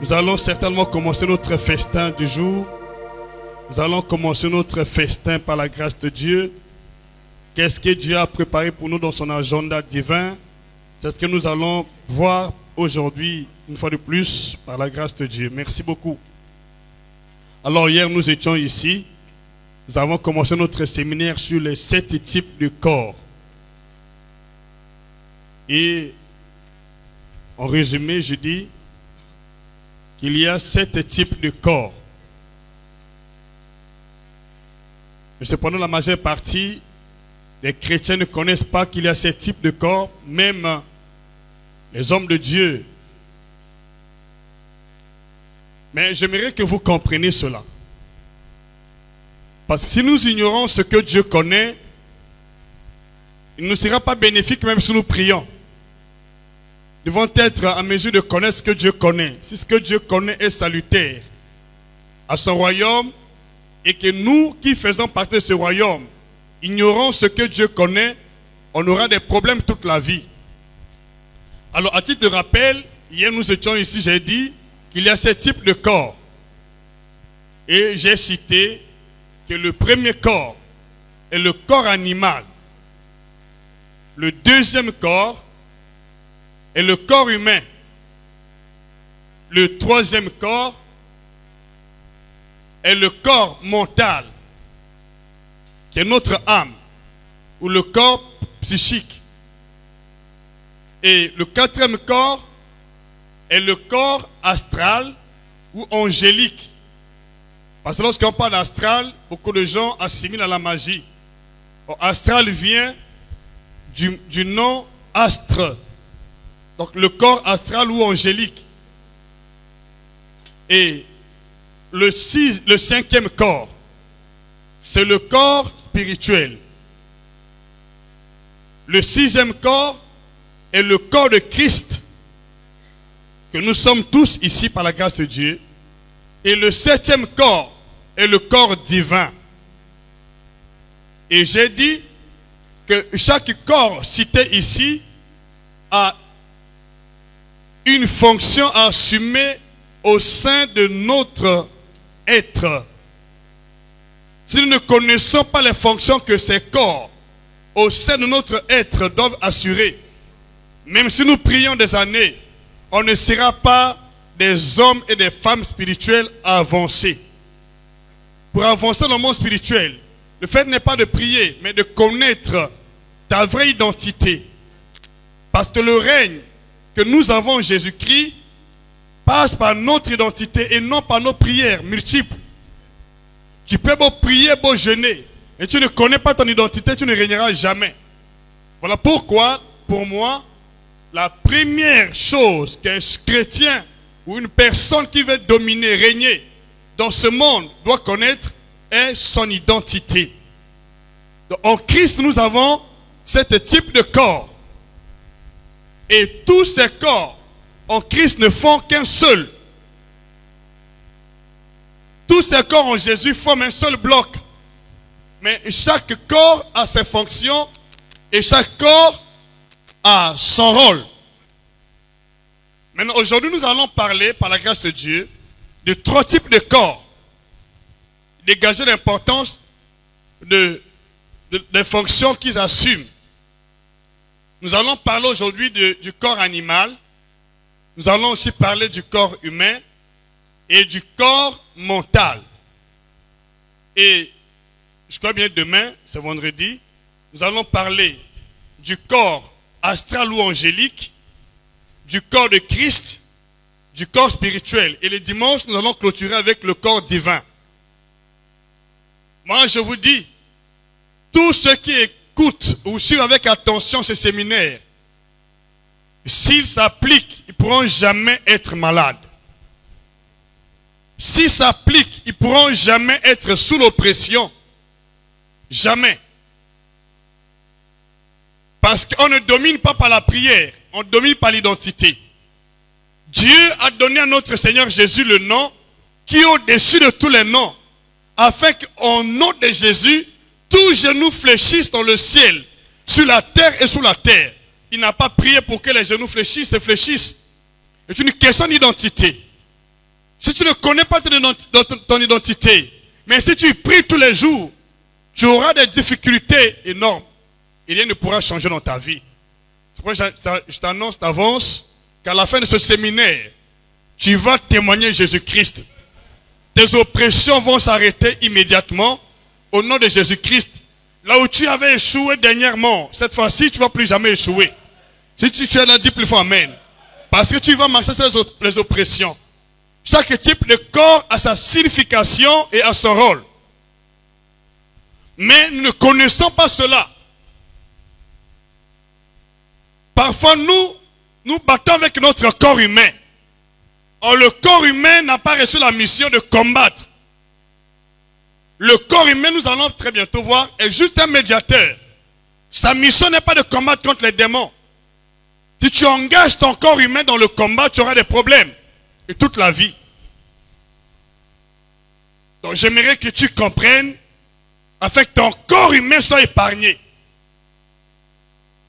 Nous allons certainement commencer notre festin du jour. Nous allons commencer notre festin par la grâce de Dieu. Qu'est-ce que Dieu a préparé pour nous dans son agenda divin? C'est ce que nous allons voir aujourd'hui, une fois de plus, par la grâce de Dieu. Merci beaucoup. Alors hier, nous étions ici. Nous avons commencé notre séminaire sur les 7 types de corps. Et en résumé, je dis qu'il y a 7 types de corps. Mais cependant, la majeure partie des chrétiens ne connaissent pas qu'il y a 7 types de corps, même les hommes de Dieu. Mais j'aimerais que vous compreniez cela. Parce que si nous ignorons ce que Dieu connaît, il ne sera pas bénéfique même si nous prions. Nous devons être en mesure de connaître ce que Dieu connaît. Si ce que Dieu connaît est salutaire à son royaume, et que nous qui faisons partie de ce royaume, ignorons ce que Dieu connaît, on aura des problèmes toute la vie. Alors, à titre de rappel, hier nous étions ici, j'ai dit qu'il y a 7 types de corps. Et j'ai cité que le premier corps est le corps animal. Le deuxième corps est le corps humain. Le troisième corps est le corps mental, qui est notre âme, ou le corps psychique. Et le quatrième corps est le corps astral ou angélique. Parce que lorsqu'on parle d'astral, beaucoup de gens assimilent à la magie. Or, astral vient du nom astre. Donc le corps astral ou angélique. Et le 5e corps, c'est le corps spirituel. Le 6e corps est le corps de Christ, que nous sommes tous ici par la grâce de Dieu. Et le 7e corps est le corps divin. Et j'ai dit que chaque corps cité ici a une fonction à assumer au sein de notre être. Si nous ne connaissons pas les fonctions que ces corps au sein de notre être doivent assurer, même si nous prions des années, on ne sera pas des hommes et des femmes spirituels à avancer. Pour avancer dans le monde spirituel, le fait n'est pas de prier, mais de connaître ta vraie identité. Parce que le règne que nous avons en Jésus-Christ passe par notre identité et non par nos prières multiples. Tu peux beau prier, beau jeûner, mais tu ne connais pas ton identité, tu ne régneras jamais. Voilà pourquoi, pour moi, la première chose qu'un chrétien ou une personne qui veut dominer, régner dans ce monde doit connaître est son identité. Donc, en Christ, nous avons 7 types de corps. Et tous ces corps en Christ ne font qu'un seul. Tous ces corps en Jésus forment un seul bloc. Mais chaque corps a ses fonctions et chaque corps a son rôle. Maintenant, aujourd'hui, nous allons parler, par la grâce de Dieu, de 3 types de corps. Dégager l'importance des fonctions qu'ils assument. Nous allons parler aujourd'hui du corps animal. Nous allons aussi parler du corps humain et du corps mental. Et je crois bien demain, c'est vendredi, nous allons parler du corps astral ou angélique, du corps de Christ, du corps spirituel. Et le dimanche, nous allons clôturer avec le corps divin. Moi, je vous dis, tous ceux qui écoutent ou suivent avec attention ces séminaires, s'ils s'appliquent, ils ne pourront jamais être malades. S'ils s'appliquent, ils ne pourront jamais être sous l'oppression. Jamais. Parce qu'on ne domine pas par la prière, on domine par l'identité. Dieu a donné à notre Seigneur Jésus le nom qui est au-dessus de tous les noms, afin qu'au nom de Jésus, tous genoux fléchissent dans le ciel, sur la terre et sous la terre. Il n'a pas prié pour que les genoux fléchissent et fléchissent. C'est une question d'identité. Si tu ne connais pas ton identité, mais si tu pries tous les jours, tu auras des difficultés énormes. Et rien ne pourra changer dans ta vie. C'est pourquoi je t'annonce d'avance qu'à la fin de ce séminaire, tu vas témoigner Jésus-Christ. Tes oppressions vont s'arrêter immédiatement au nom de Jésus-Christ. Là où tu avais échoué dernièrement, cette fois-ci, tu ne vas plus jamais échouer. Si tu es là, dis plus fort Amen. Parce que tu vas marcher sur les oppressions. Chaque type de corps a sa signification et a son rôle. Mais nous ne connaissons pas cela. Parfois, nous battons avec notre corps humain. Or, le corps humain n'a pas reçu la mission de combattre. Le corps humain, nous allons très bientôt voir, est juste un médiateur. Sa mission n'est pas de combattre contre les démons. Si tu engages ton corps humain dans le combat, tu auras des problèmes. Et toute la vie. Donc j'aimerais que tu comprennes afin que ton corps humain soit épargné.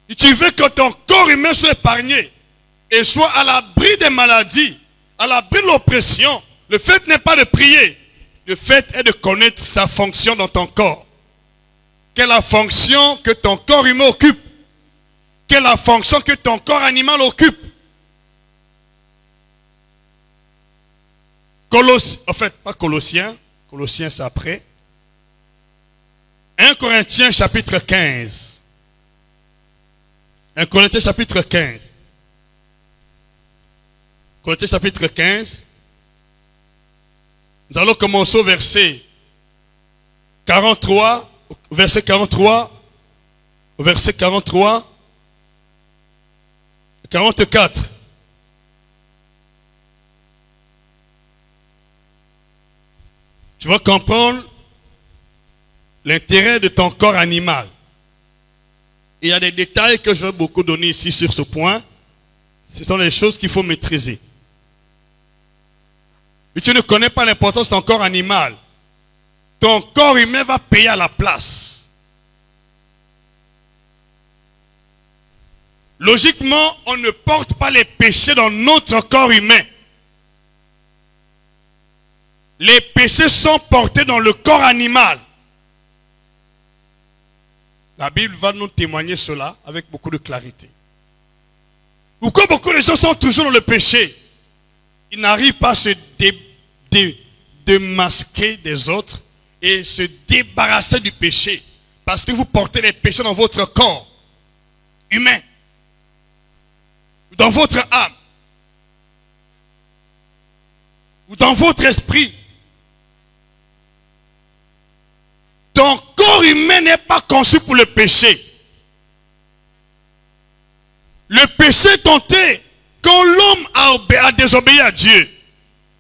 Et tu veux que ton corps humain soit épargné et soit à l'abri des maladies, à l'abri de l'oppression. Le fait n'est pas de prier. Le fait est de connaître sa fonction dans ton corps. Quelle est la fonction que ton corps humain occupe? Quelle est la fonction que ton corps animal occupe? Colossiens c'est après. 1 Corinthiens chapitre 15. 1 Corinthiens chapitre 15. Corinthiens chapitre 15. Nous allons commencer au verset 43. Verset 43. Verset 43. 44. Tu vas comprendre l'intérêt de ton corps animal. Il y a des détails que je vais beaucoup donner ici sur ce point. Ce sont les choses qu'il faut maîtriser. Et tu ne connais pas l'importance de ton corps animal. Ton corps humain va payer à la place. Logiquement, on ne porte pas les péchés dans notre corps humain. Les péchés sont portés dans le corps animal. La Bible va nous témoigner cela avec beaucoup de clarité. Pourquoi beaucoup de gens sont toujours dans le péché? Ils n'arrivent pas à se démasquer des autres et se débarrasser du péché. Parce que vous portez les péchés dans votre corps humain, dans votre âme, ou dans votre esprit. Ton corps humain n'est pas conçu pour le péché. Le péché est tenté quand l'homme a désobéi à Dieu.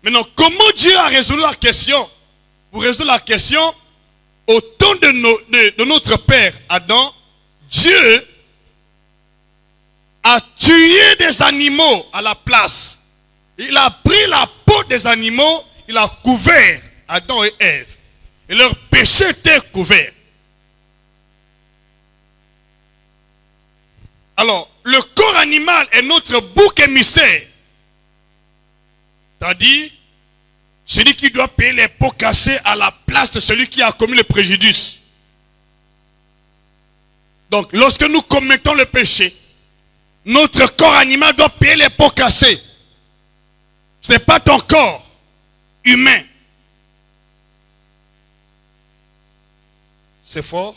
Maintenant, comment Dieu a résolu la question? Pour résoudre la question, au temps de notre père Adam, Dieu a tué des animaux à la place. Il a pris la peau des animaux, il a couvert Adam et Ève. Et leur péché était couvert. Alors, le corps animal est notre bouc émissaire. C'est-à-dire, celui qui doit payer les pots cassés à la place de celui qui a commis le préjudice. Donc, lorsque nous commettons le péché, notre corps animal doit payer les pots cassés. Ce n'est pas ton corps humain. C'est fort.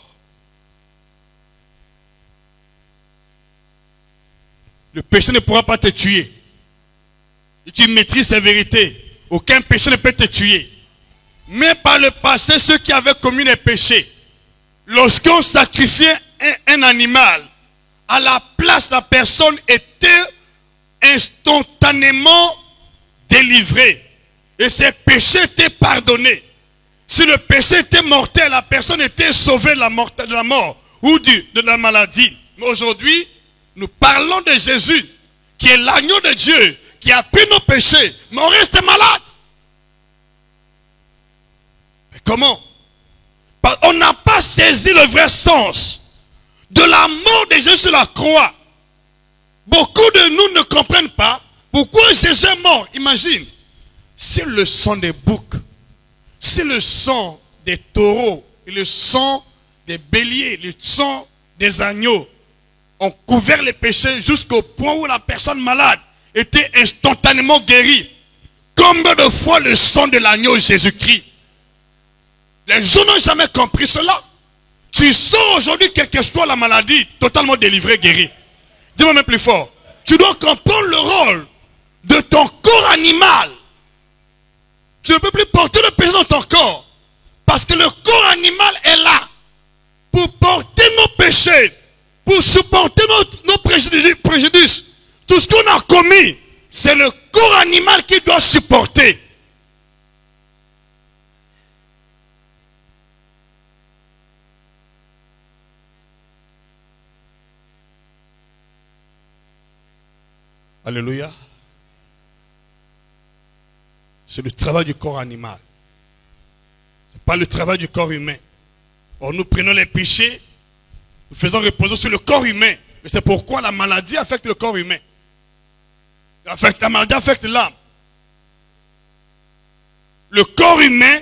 Le péché ne pourra pas te tuer. Et tu maîtrises ces vérités. Aucun péché ne peut te tuer. Mais par le passé, ceux qui avaient commis les péchés, lorsqu'on sacrifiait un animal, à la place, la personne était instantanément délivrée. Et ses péchés étaient pardonnés. Si le péché était mortel, la personne était sauvée de la mort ou de la maladie. Mais aujourd'hui, nous parlons de Jésus, qui est l'agneau de Dieu, qui a pris nos péchés, mais on reste malade. Mais comment? On n'a pas saisi le vrai sens de la mort de Jésus sur la croix. Beaucoup de nous ne comprennent pas pourquoi Jésus est mort. Imagine, c'est le sang des boucs, c'est le sang des taureaux, et le sang des béliers, le sang des agneaux ont couvert les péchés jusqu'au point où la personne malade était instantanément guérie. Combien de fois le sang de l'agneau Jésus-Christ? Les gens n'ont jamais compris cela. Tu sors aujourd'hui, quelle que soit la maladie, totalement délivré, guéri. Dis-moi même plus fort. Tu dois comprendre le rôle de ton corps animal. Tu ne peux plus porter le péché dans ton corps. Parce que le corps animal est là pour porter nos péchés, pour supporter nos préjudices. Tout ce qu'on a commis, c'est le corps animal qui doit supporter. Alléluia. C'est le travail du corps animal. Ce n'est pas le travail du corps humain. Or, nous prenons les péchés, nous faisons reposer sur le corps humain. Mais c'est pourquoi la maladie affecte le corps humain. La maladie affecte l'âme. Le corps humain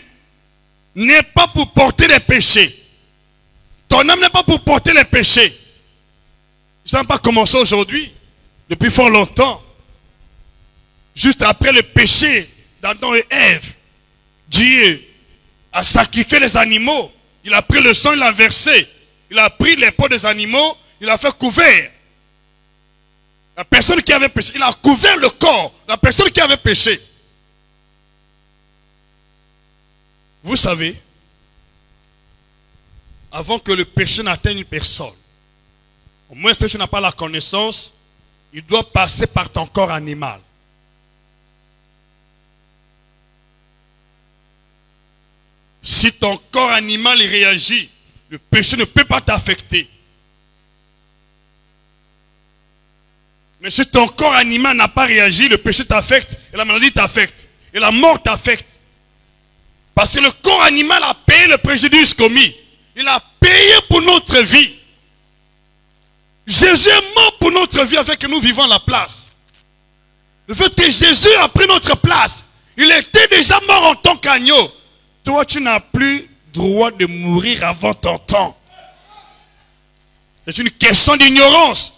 n'est pas pour porter les péchés. Ton âme n'est pas pour porter les péchés. Ça n'a pas commencé aujourd'hui. Depuis fort longtemps. Juste après le péché d'Adam et Ève, Dieu a sacrifié les animaux. Il a pris le sang, il l'a versé. Il a pris les peaux des animaux, il a fait couvert. La personne qui avait péché, il a couvert le corps. La personne qui avait péché. Vous savez, avant que le péché n'atteigne une personne, au moins si tu n'as pas la connaissance, il doit passer par ton corps animal. Si ton corps animal réagit, le péché ne peut pas t'affecter. Mais si ton corps animal n'a pas réagi, le péché t'affecte, et la maladie t'affecte, et la mort t'affecte. Parce que le corps animal a payé le préjudice commis. Il a payé pour notre vie. Jésus est mort pour notre vie afin que nous vivons à la place. Le fait que Jésus a pris notre place, il était déjà mort en tant qu'agneau. Toi, tu n'as plus droit de mourir avant ton temps. C'est une question d'ignorance.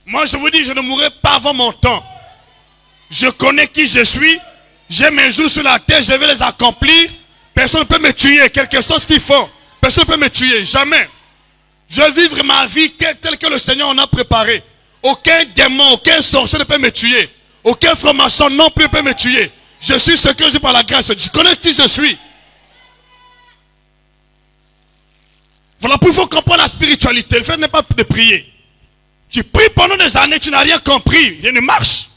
Moi, je vous dis, je ne mourrai pas avant mon temps. Je connais qui je suis. J'ai mes jours sur la terre, je vais les accomplir. Personne ne peut me tuer, quel que soit ce qu'ils font. Personne ne peut me tuer, jamais. Je vais vivre ma vie telle que le Seigneur en a préparé. Aucun démon, aucun sorcier ne peut me tuer. Aucun franc-maçon non plus ne peut me tuer. Je suis ce que je suis par la grâce. Je connais qui je suis. Voilà pourquoi il faut comprendre la spiritualité. Le fait n'est pas de prier. Tu pries pendant des années, tu n'as rien compris. Rien ne marche.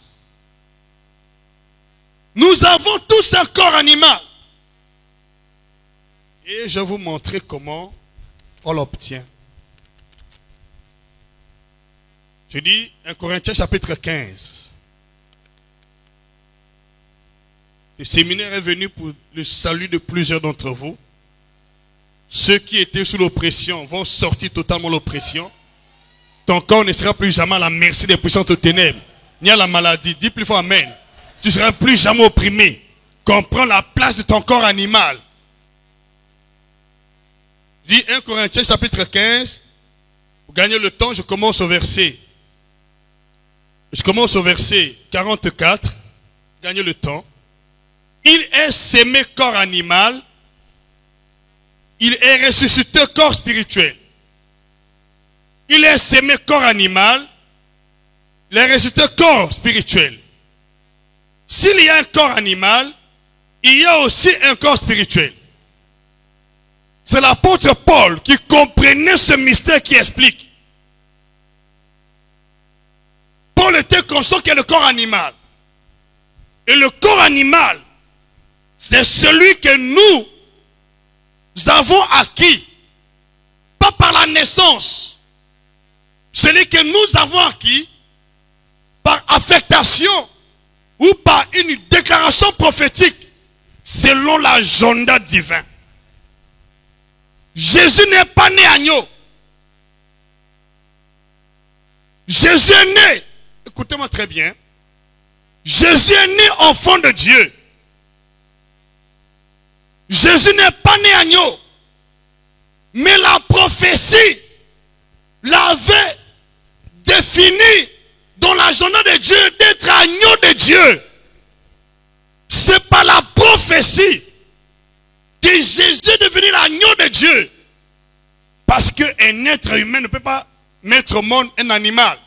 Nous avons tous un corps animal. Et je vais vous montrer comment on l'obtient. Je dis 1 Corinthiens chapitre 15. Le séminaire est venu pour le salut de plusieurs d'entre vous. Ceux qui étaient sous l'oppression vont sortir totalement de l'oppression. Ton corps ne sera plus jamais à la merci des puissances de ténèbres, ni à la maladie. Dis plus fort amen. Tu ne seras plus jamais opprimé. Comprends la place de ton corps animal. Je dis 1 Corinthiens chapitre 15. Pour gagner le temps, je commence au verset 44. Gagner le temps. Il est sémé corps animal. Il est ressuscité corps spirituel. Il est sémé corps animal. Il est ressuscité corps spirituel. S'il y a un corps animal, il y a aussi un corps spirituel. C'est l'apôtre Paul qui comprenait ce mystère qui explique. Paul était conscient qu'il y a le corps animal. Et le corps animal, c'est celui que nous avons acquis, pas par la naissance, celui que nous avons acquis par affectation ou par une déclaration prophétique selon l'agenda divin. Jésus n'est pas né agneau. Jésus est né, écoutez-moi très bien, Jésus est né enfant de Dieu. Jésus n'est pas né agneau. Mais la prophétie l'avait défini dans l'agenda de Dieu d'être agneau de Dieu. C'est par la prophétie que Jésus est devenu l'agneau de Dieu. Parce qu'un être humain ne peut pas mettre au monde un animal.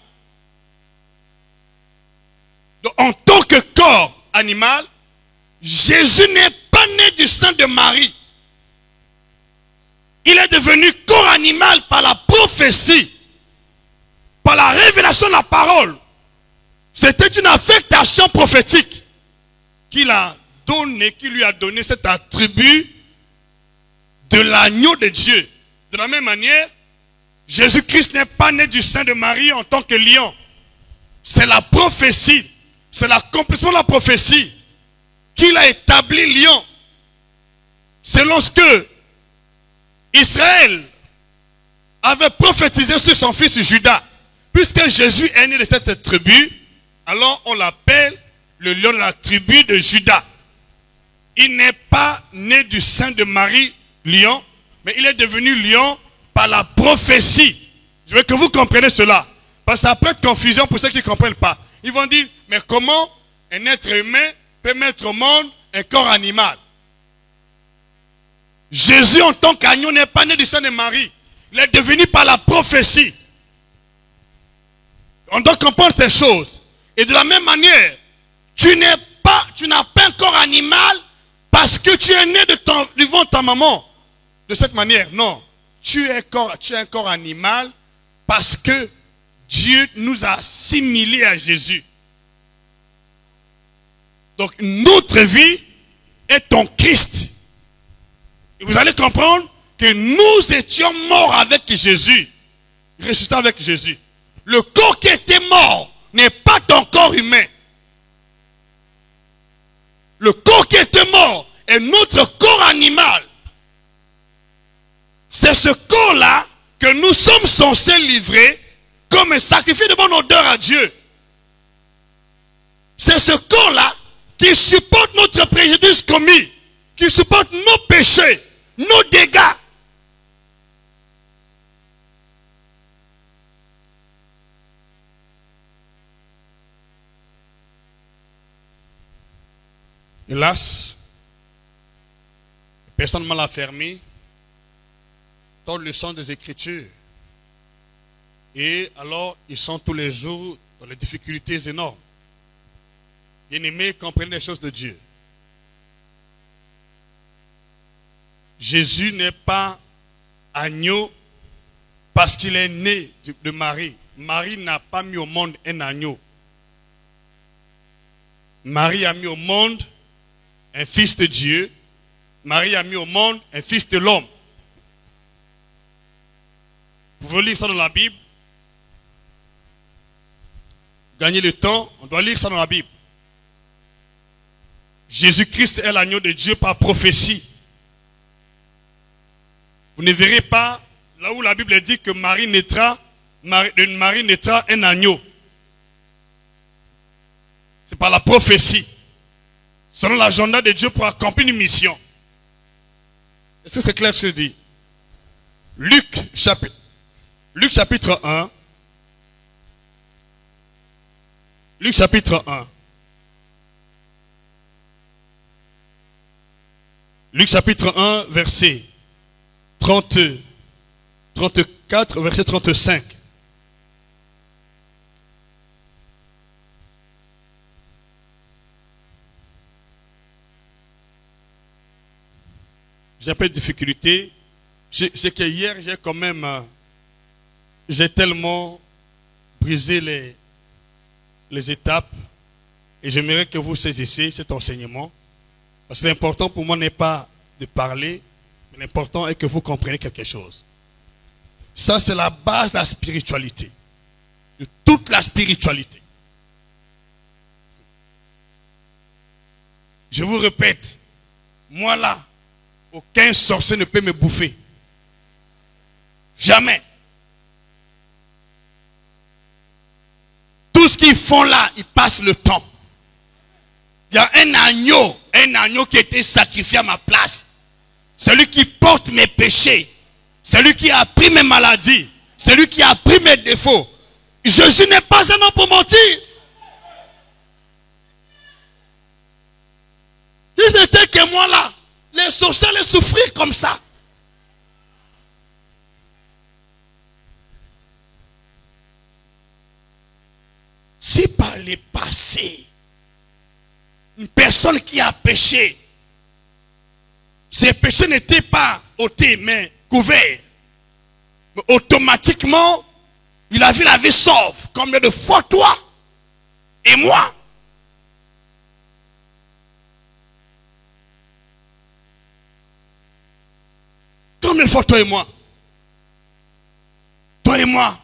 Donc, en tant que corps animal, Jésus n'est pas né du sein de Marie. Il est devenu corps animal par la prophétie, par la révélation de la parole. C'était une affectation prophétique qu'il a donné, qui lui a donné cet attribut de l'agneau de Dieu. De la même manière, Jésus-Christ n'est pas né du sein de Marie en tant que lion. C'est la prophétie, c'est l'accomplissement de la prophétie qu'il a établi lion. Selon ce que Israël avait prophétisé sur son fils Judas. Puisque Jésus est né de cette tribu, alors on l'appelle le lion de la tribu de Judas. Il n'est pas né du sein de Marie, lion, mais il est devenu lion par la prophétie. Je veux que vous compreniez cela. Parce que ça prête confusion pour ceux qui ne comprennent pas. Ils vont dire, mais comment un être humain peut mettre au monde un corps animal? Jésus en tant qu'agneau n'est pas né du sein de Marie. Il est devenu par la prophétie. On doit comprendre ces choses. Et de la même manière, tu n'as pas un corps animal parce que tu es né du ventre de ta maman. De cette manière, non. Tu es un corps animal parce que Dieu nous a assimilés à Jésus. Donc notre vie est en Christ. Et vous allez comprendre que nous étions morts avec Jésus, ressuscités avec Jésus. Le corps qui était mort n'est pas ton corps humain. Le corps qui était mort est notre corps animal. C'est ce corps-là que nous sommes censés livrer comme un sacrifice de bonne odeur à Dieu. C'est ce corps-là qui supporte notre préjudice commis, qui supporte nos péchés, nos dégâts. Hélas, personne ne m'a affermi dans le sang des Écritures. Et alors, ils sont tous les jours dans les difficultés énormes. Bien-aimés, comprenez les choses de Dieu. Jésus n'est pas agneau parce qu'il est né de Marie. Marie n'a pas mis au monde un agneau. Marie a mis au monde un fils de Dieu. Marie a mis au monde un fils de l'homme. Vous pouvez lire ça dans la Bible. Gagner le temps, on doit lire ça dans la Bible. Jésus-Christ est l'agneau de Dieu par prophétie. Vous ne verrez pas là où la Bible dit que Marie naîtra un agneau. C'est par la prophétie. Selon l'agenda de Dieu pour accomplir une mission. Est-ce que c'est clair ce que je dis? Luc chapitre 1. Luc chapitre 1. Luc chapitre 1, verset 34, verset 35. J'ai un peu de difficulté. C'est que hier, j'ai tellement brisé les étapes et j'aimerais que vous saisissiez cet enseignement. Parce que l'important pour moi n'est pas de parler, mais l'important est que vous compreniez quelque chose. Ça, c'est la base de la spiritualité. De toute la spiritualité. Je vous répète, moi là, aucun sorcier ne peut me bouffer. Jamais. Tout ce qu'ils font là, ils passent le temps. Il y a un agneau qui a été sacrifié à ma place. celui qui porte mes péchés, celui qui a pris mes maladies, celui qui a pris mes défauts. Jésus n'est pas un homme pour mentir. Ils étaient que moi là. Les sorciers allaient souffrir comme ça. Si par le passé, une personne qui a péché, ses péchés n'étaient pas ôtés mais couverts, mais automatiquement, il a vu la vie sauve. Combien de fois toi et moi? Combien de fois toi et moi? Toi et moi.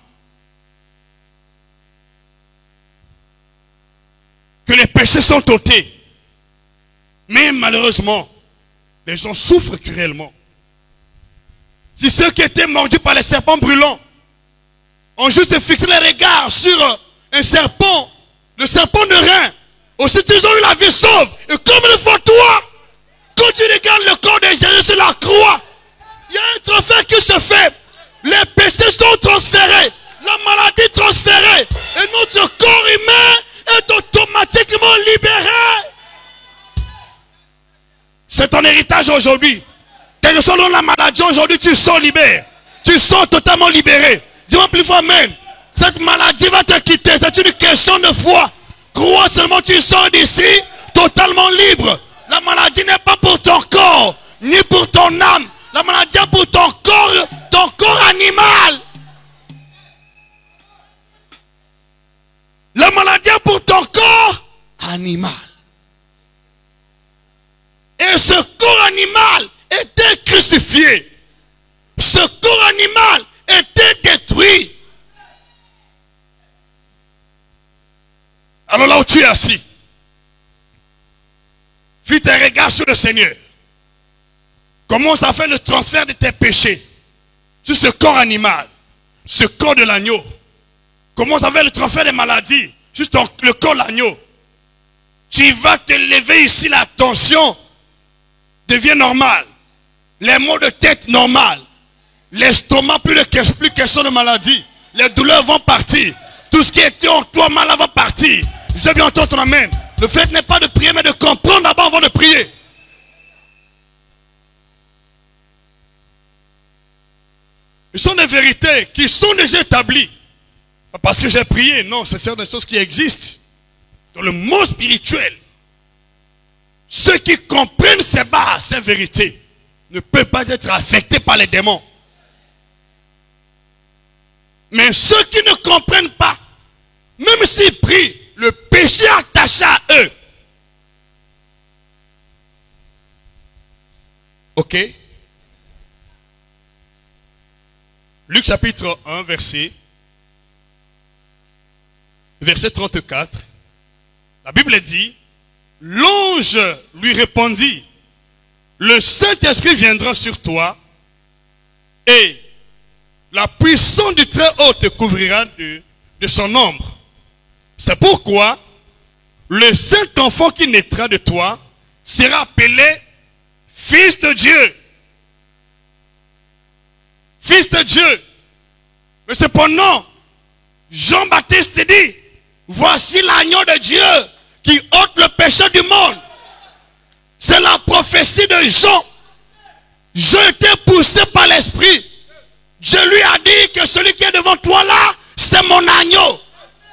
Que les péchés sont ôtés. Mais malheureusement, les gens souffrent cruellement. Si ceux qui étaient mordus par les serpents brûlants ont juste fixé les regards sur un serpent, le serpent de rein, aussi ils ont eu la vie sauve. Et combien de fois toi, quand tu regardes le corps de Jésus sur la croix, il y a un transfert qui se fait. Les péchés sont transférés, la maladie transférée, et notre corps humain est automatiquement libéré. C'est ton héritage aujourd'hui. Quelle que soit la maladie aujourd'hui, tu sors libéré. Tu sors totalement libéré. Dis-moi plus fort, amen. Cette maladie va te quitter. C'est une question de foi. Crois seulement, tu sors d'ici totalement libre. La maladie n'est pas pour ton corps, ni pour ton âme. La maladie est pour ton corps animal. La maladie est pour ton corps animal. Et ce corps animal était crucifié. Ce corps animal était détruit. Alors là où tu es assis, fixe tes regards sur le Seigneur. Commence à faire le transfert de tes péchés sur ce corps animal, ce corps de l'agneau. Commence à faire le transfert des maladies sur le corps de l'agneau. Tu vas te lever ici, la tension devient normale. Les maux de tête normales. L'estomac, plus question de maladie. Les douleurs vont partir. Tout ce qui était en toi mal va partir. Je veux bien entendre ton amen. Le fait n'est pas de prier, mais de comprendre d'abord avant de prier. Ce sont des vérités qui sont déjà établies. Pas parce que j'ai prié, non, ce sont des choses qui existent. Dans le monde spirituel, ceux qui comprennent ces bases, ces vérités, ne peuvent pas être affectés par les démons. Mais ceux qui ne comprennent pas, même s'ils prient, le péché attaché à eux. Ok? Luc chapitre 1, verset 34. La Bible dit, l'ange lui répondit, le Saint-Esprit viendra sur toi et la puissance du Très-Haut te couvrira de son ombre. C'est pourquoi le Saint-Enfant qui naîtra de toi sera appelé Fils de Dieu. Fils de Dieu. Mais cependant, Jean-Baptiste dit, voici l'agneau de Dieu qui ôte le péché du monde. C'est la prophétie de Jean. Jean était poussé par l'Esprit. Dieu lui a dit que celui qui est devant toi là, c'est mon agneau.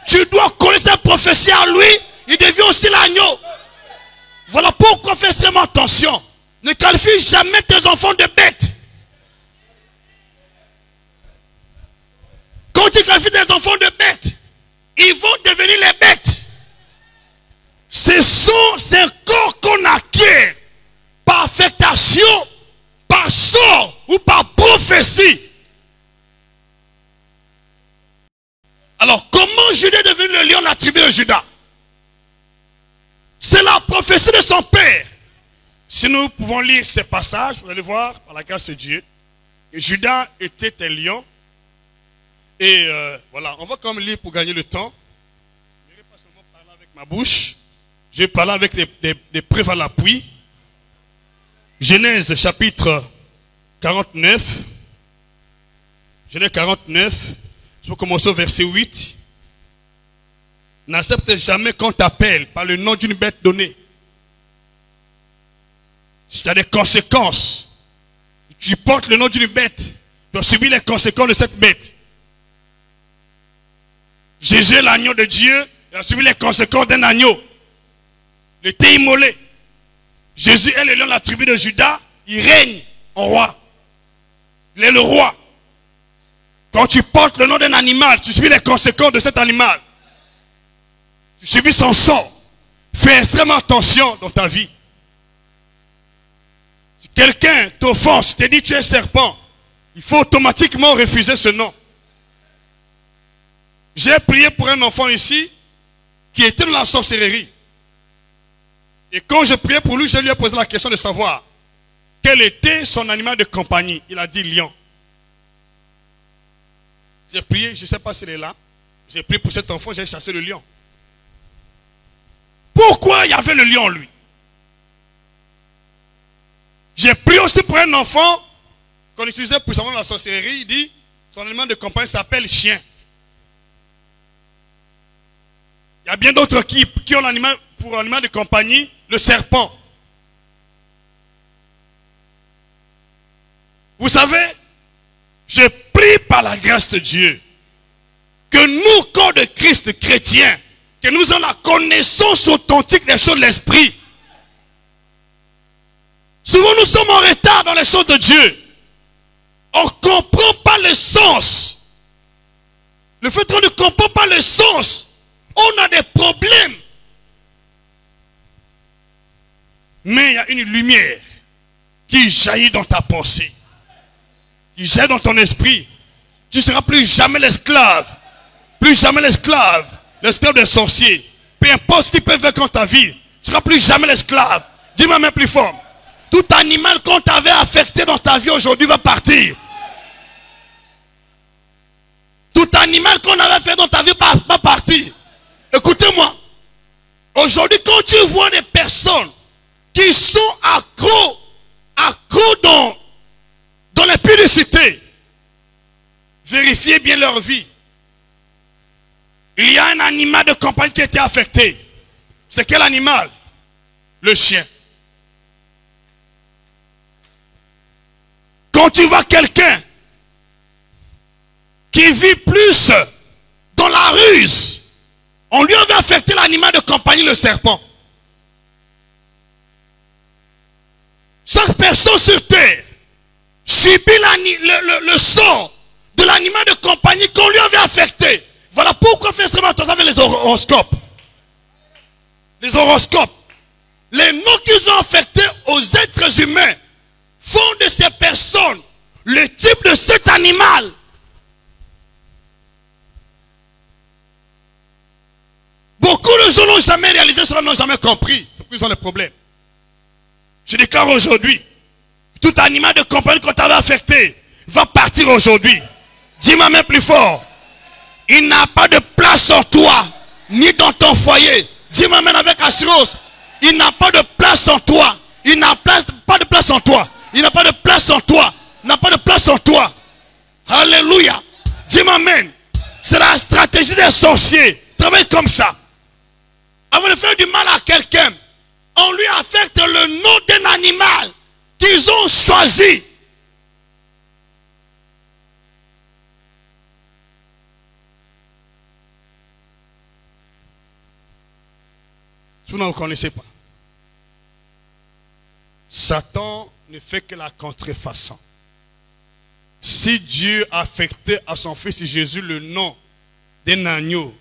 Tu dois connaître cette prophétie à lui, il devient aussi l'agneau. Voilà pourquoi fais extrêmement attention. Ne qualifie jamais tes enfants de bêtes. Quand tu qualifies tes enfants de bêtes, ils vont devenir les bêtes. C'est un corps qu'on acquiert par affectation, par sort ou par prophétie. Alors, comment Judas est devenu le lion de la tribu de Judas? C'est la prophétie de son père. Si nous pouvons lire ces passages, vous allez voir, par la grâce de Dieu, que Judas était un lion. Et voilà, on va quand même lire pour gagner le temps. Je ne vais pas seulement parler avec ma bouche, je vais parler avec des preuves à l'appui. Genèse chapitre 49. Genèse 49. Je vais commencer au verset 8. N'accepte jamais qu'on t'appelle par le nom d'une bête donnée. Ça a des conséquences. Tu portes le nom d'une bête, tu dois subir les conséquences de cette bête. Jésus, l'agneau de Dieu, il a subi les conséquences d'un agneau. Il était immolé. Jésus est le lion de la tribu de Juda, il règne en roi. Il est le roi. Quand tu portes le nom d'un animal, tu subis les conséquences de cet animal. Tu subis son sort. Fais extrêmement attention dans ta vie. Si quelqu'un t'offense, te dit tu es serpent, il faut automatiquement refuser ce nom. J'ai prié pour un enfant ici qui était dans la sorcellerie. Et quand je priais pour lui, je lui ai posé la question de savoir quel était son animal de compagnie. Il a dit lion. J'ai prié, je ne sais pas s'il est là. J'ai prié pour cet enfant, j'ai chassé le lion. Pourquoi il y avait le lion en lui? J'ai prié aussi pour un enfant qu'on utilisait pour savoir la sorcellerie. Il dit, son animal de compagnie s'appelle chien. Il y a bien d'autres qui ont l'animal pour animal de compagnie, le serpent. Vous savez, je prie par la grâce de Dieu que nous, corps de Christ chrétiens, que nous ayons la connaissance authentique des choses de l'esprit. Souvent nous sommes en retard dans les choses de Dieu. On ne comprend pas le sens. Le fait qu'on ne comprend pas le sens, on a des problèmes. Mais il y a une lumière qui jaillit dans ta pensée, qui jaillit dans ton esprit. Tu ne seras plus jamais l'esclave. Plus jamais l'esclave. L'esclave des sorciers. Peu importe ce qu'ils peuvent faire dans ta vie. Tu ne seras plus jamais l'esclave. Dis-moi même plus fort. Tout animal qu'on t'avait affecté dans ta vie aujourd'hui va partir. Tout animal qu'on avait fait dans ta vie va partir. Écoutez-moi. Aujourd'hui, quand tu vois des personnes qui sont accros dans la publicité, vérifiez bien leur vie. Il y a un animal de compagnie qui a été affecté. C'est quel animal? Le chien. Quand tu vois quelqu'un qui vit plus dans la ruse, on lui avait affecté l'animal de compagnie, le serpent. Chaque personne sur terre subit le sort de l'animal de compagnie qu'on lui avait affecté. Voilà pourquoi fait extrêmement attention avec les horoscopes. Les horoscopes. Les noms qu'ils ont affectés aux êtres humains font de ces personnes le type de cet animal. Beaucoup de gens n'ont jamais réalisé cela, n'ont jamais compris. C'est pourquoi ils ont des problèmes. Je déclare aujourd'hui, tout animal de compagnie qu'on t'avait affecté va partir aujourd'hui. Dis-moi même plus fort. Il n'a pas de place en toi, ni dans ton foyer. Dis-moi même avec assurance. Il n'a pas de place en toi. Il n'a pas de place en toi. Il n'a pas de place en toi. Il n'a pas de place en toi. Alléluia. Dis-moi amen. C'est la stratégie des sorciers. Travaille comme ça. Avant de faire du mal à quelqu'un, on lui affecte le nom d'un animal qu'ils ont choisi. Si vous ne le connaissez pas, Satan ne fait que la contrefaçon. Si Dieu affectait à son fils Jésus le nom d'un agneau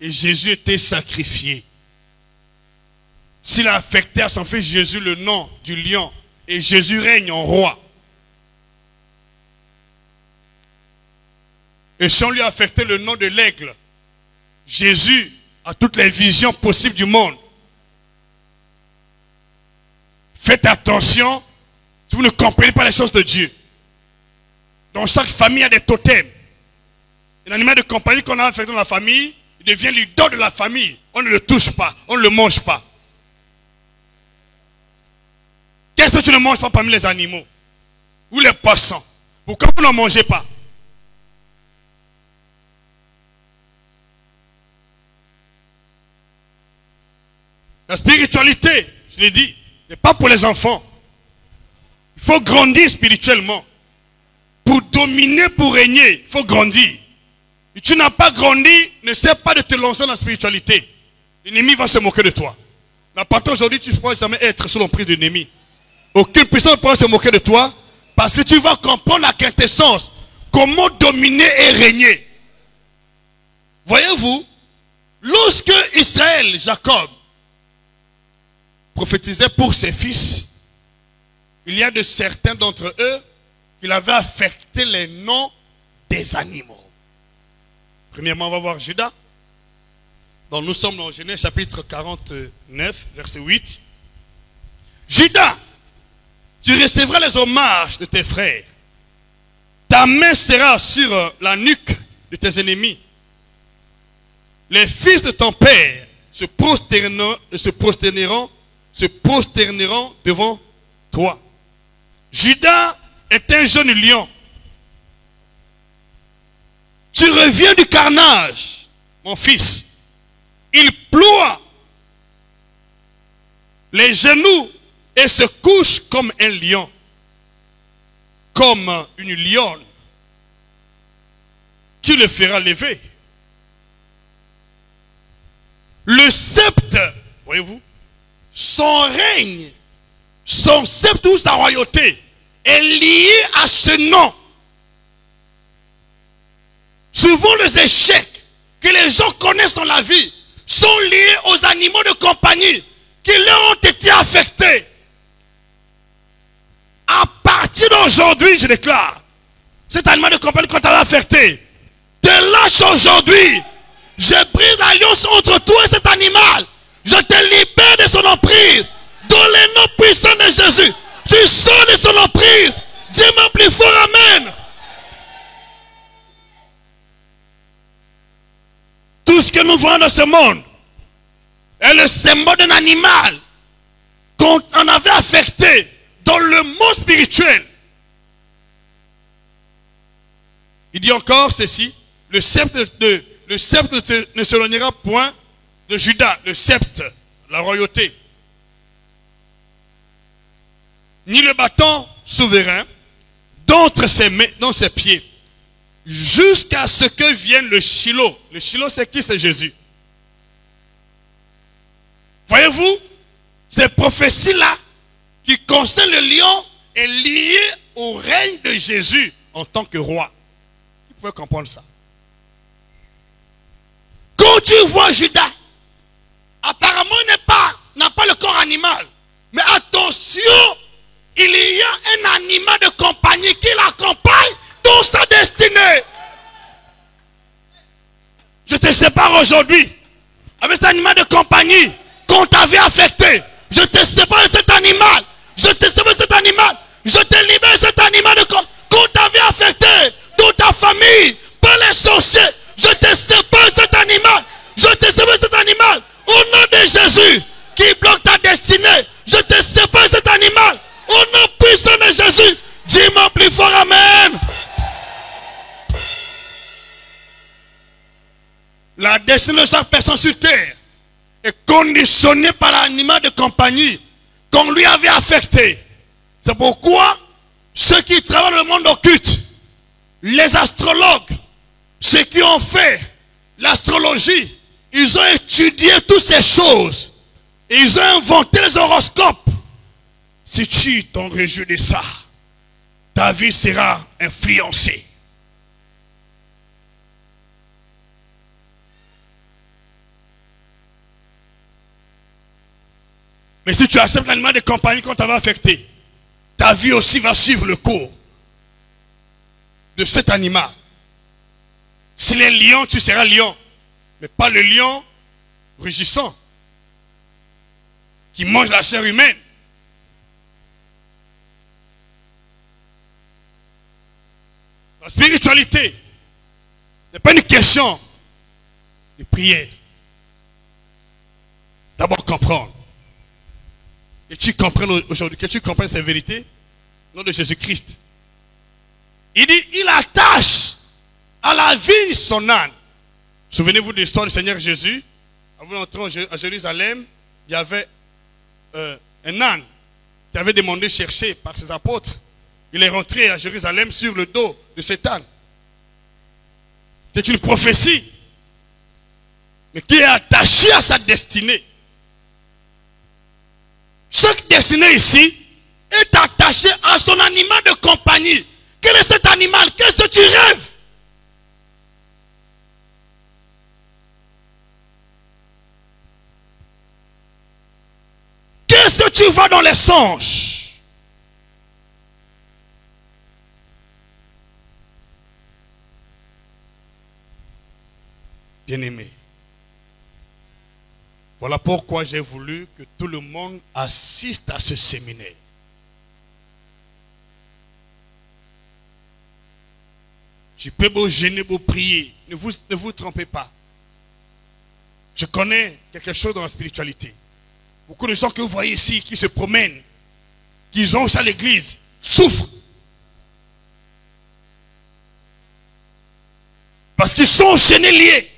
et Jésus était sacrifié, s'il a affecté à son fils Jésus le nom du lion et Jésus règne en roi, et si on lui a affecté le nom de l'aigle, Jésus a toutes les visions possibles du monde. Faites attention si vous ne comprenez pas les choses de Dieu. Dans chaque famille, il y a des totems. Un animal de compagnie qu'on a affecté dans la famille, il devient l'idole de la famille. On ne le touche pas, on ne le mange pas. Qu'est-ce que tu ne manges pas parmi les animaux? Ou les poissons? Pourquoi vous ne mangez pas? La spiritualité, je l'ai dit, n'est pas pour les enfants. Il faut grandir spirituellement. Pour dominer, pour régner, il faut grandir. Si tu n'as pas grandi, ne sais pas de te lancer dans la spiritualité. L'ennemi va se moquer de toi. Mais à partir d'aujourd'hui, tu ne pourras jamais être sous l'emprise de l'ennemi. Aucune personne ne pourra se moquer de toi parce que tu vas comprendre la quintessence. Comment dominer et régner. Voyez-vous, lorsque Israël, Jacob, prophétisait pour ses fils, il y a de certains d'entre eux qui avaient affecté les noms des animaux. Premièrement, on va voir Judas. Donc nous sommes dans Genèse chapitre 49, verset 8. Judas, tu recevras les hommages de tes frères. Ta main sera sur la nuque de tes ennemis. Les fils de ton père se prosterneront devant toi. Judas est un jeune lion. Tu reviens du carnage, mon fils. Il ploie les genoux et se couche comme un lion, comme une lionne. Qui le fera lever? Le sceptre, voyez-vous, son règne, son sceptre ou sa royauté est lié à ce nom. Souvent les échecs que les gens connaissent dans la vie sont liés aux animaux de compagnie qui leur ont été affectés. À partir d'aujourd'hui, je déclare, cet animal de compagnie qu'on t'avait affecté, te lâche aujourd'hui. Je brise l'alliance entre toi et cet animal. Je te libère de son emprise. Dans le nom puissant de Jésus, tu sors de son emprise. Dis-moi plus fort, amen. Tout ce que nous voyons dans ce monde est le symbole d'un animal qu'on avait affecté dans le monde spirituel. Il dit encore ceci, le sceptre ne s'éloignera point de Judas, le sceptre, la royauté, ni le bâton souverain d'entre ses mains, dans ses pieds, jusqu'à ce que vienne le Shiloh. Le Shiloh, c'est qui? C'est Jésus. Voyez-vous, ces prophéties-là qui concernent le lion est liée au règne de Jésus en tant que roi. Vous pouvez comprendre ça. Quand tu vois Judas, apparemment il n'a pas le corps animal. Mais attention, il y a un animal de compagnie qui l'accompagne dans sa destinée. Je te sépare aujourd'hui avec cet animal de compagnie qu'on t'avait affecté. Je te sépare de cet animal. Je te sépare de cet animal. Je te libère de cet animal de compagnie qu'on t'avait affecté dans ta famille par les sorciers. Je te sépare de cet animal. Je te sépare de cet animal. Au nom de Jésus qui bloque ta destinée. Je te sépare de cet animal. Au nom puissant de Jésus. Dis-moi plus fort, amen. La destinée de chaque personne sur terre est conditionnée par l'animal de compagnie qu'on lui avait affecté. C'est pourquoi ceux qui travaillent dans le monde occulte, les astrologues, ceux qui ont fait l'astrologie, ils ont étudié toutes ces choses. Et ils ont inventé les horoscopes. Si tu t'en réjouis de ça, ta vie sera influencée. Mais si tu acceptes l'animal de compagnie qu'on t'avait affecté, ta vie aussi va suivre le cours de cet animal. S'il est lion, tu seras lion. Mais pas le lion rugissant qui mange la chair humaine. La spiritualité n'est pas une question de prière. D'abord comprendre que tu comprennes aujourd'hui, que tu comprennes ces vérités, au nom de Jésus-Christ. Il dit, il attache à la vie son âne. Souvenez-vous de l'histoire du Seigneur Jésus. Avant d'entrer à Jérusalem, il y avait un âne qui avait demandé chercher par ses apôtres. Il est rentré à Jérusalem sur le dos de cet âne. C'est une prophétie, mais qui est attachée à sa destinée. Chaque destinée ici est attachée à son animal de compagnie. Quel est cet animal? Qu'est-ce que tu rêves? Qu'est-ce que tu vois dans les songes? Bien-aimé, voilà pourquoi j'ai voulu que tout le monde assiste à ce séminaire. Tu peux beau gêner, beau prier, ne vous trompez pas. Je connais quelque chose dans la spiritualité. Beaucoup de gens que vous voyez ici, qui se promènent, qui ont ça à l'église, souffrent. Parce qu'ils sont enchaînés, liés.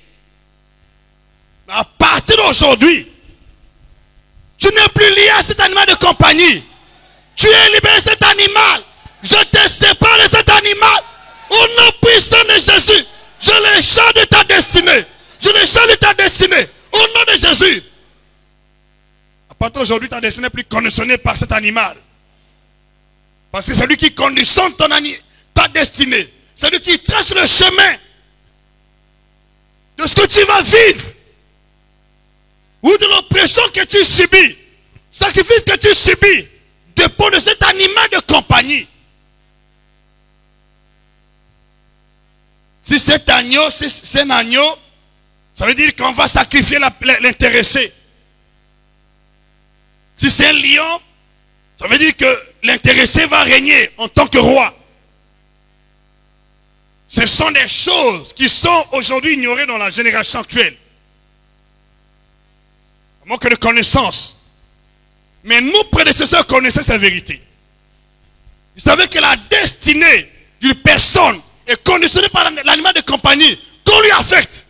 Mais à partir d'aujourd'hui, tu n'es plus lié à cet animal de compagnie. Tu es libéré de cet animal. Je te sépare de cet animal. Au nom puissant de Jésus, je l'échappe de ta destinée. Je l'échappe de ta destinée. Au nom de Jésus. À partir d'aujourd'hui, ta destinée n'est plus conditionnée par cet animal. Parce que c'est lui qui conditionne ta destinée. C'est lui qui trace le chemin de ce que tu vas vivre. Ou de l'oppression que tu subis. Sacrifice que tu subis dépend de cet animal de compagnie. Si cet agneau, c'est un agneau, ça veut dire qu'on va sacrifier l'intéressé. Si c'est un lion, ça veut dire que l'intéressé va régner en tant que roi. Ce sont des choses qui sont aujourd'hui ignorées dans la génération actuelle. Manque de connaissance. Mais nos prédécesseurs connaissaient ces vérités. Ils savaient que la destinée d'une personne est conditionnée par l'animal de compagnie qu'on lui affecte.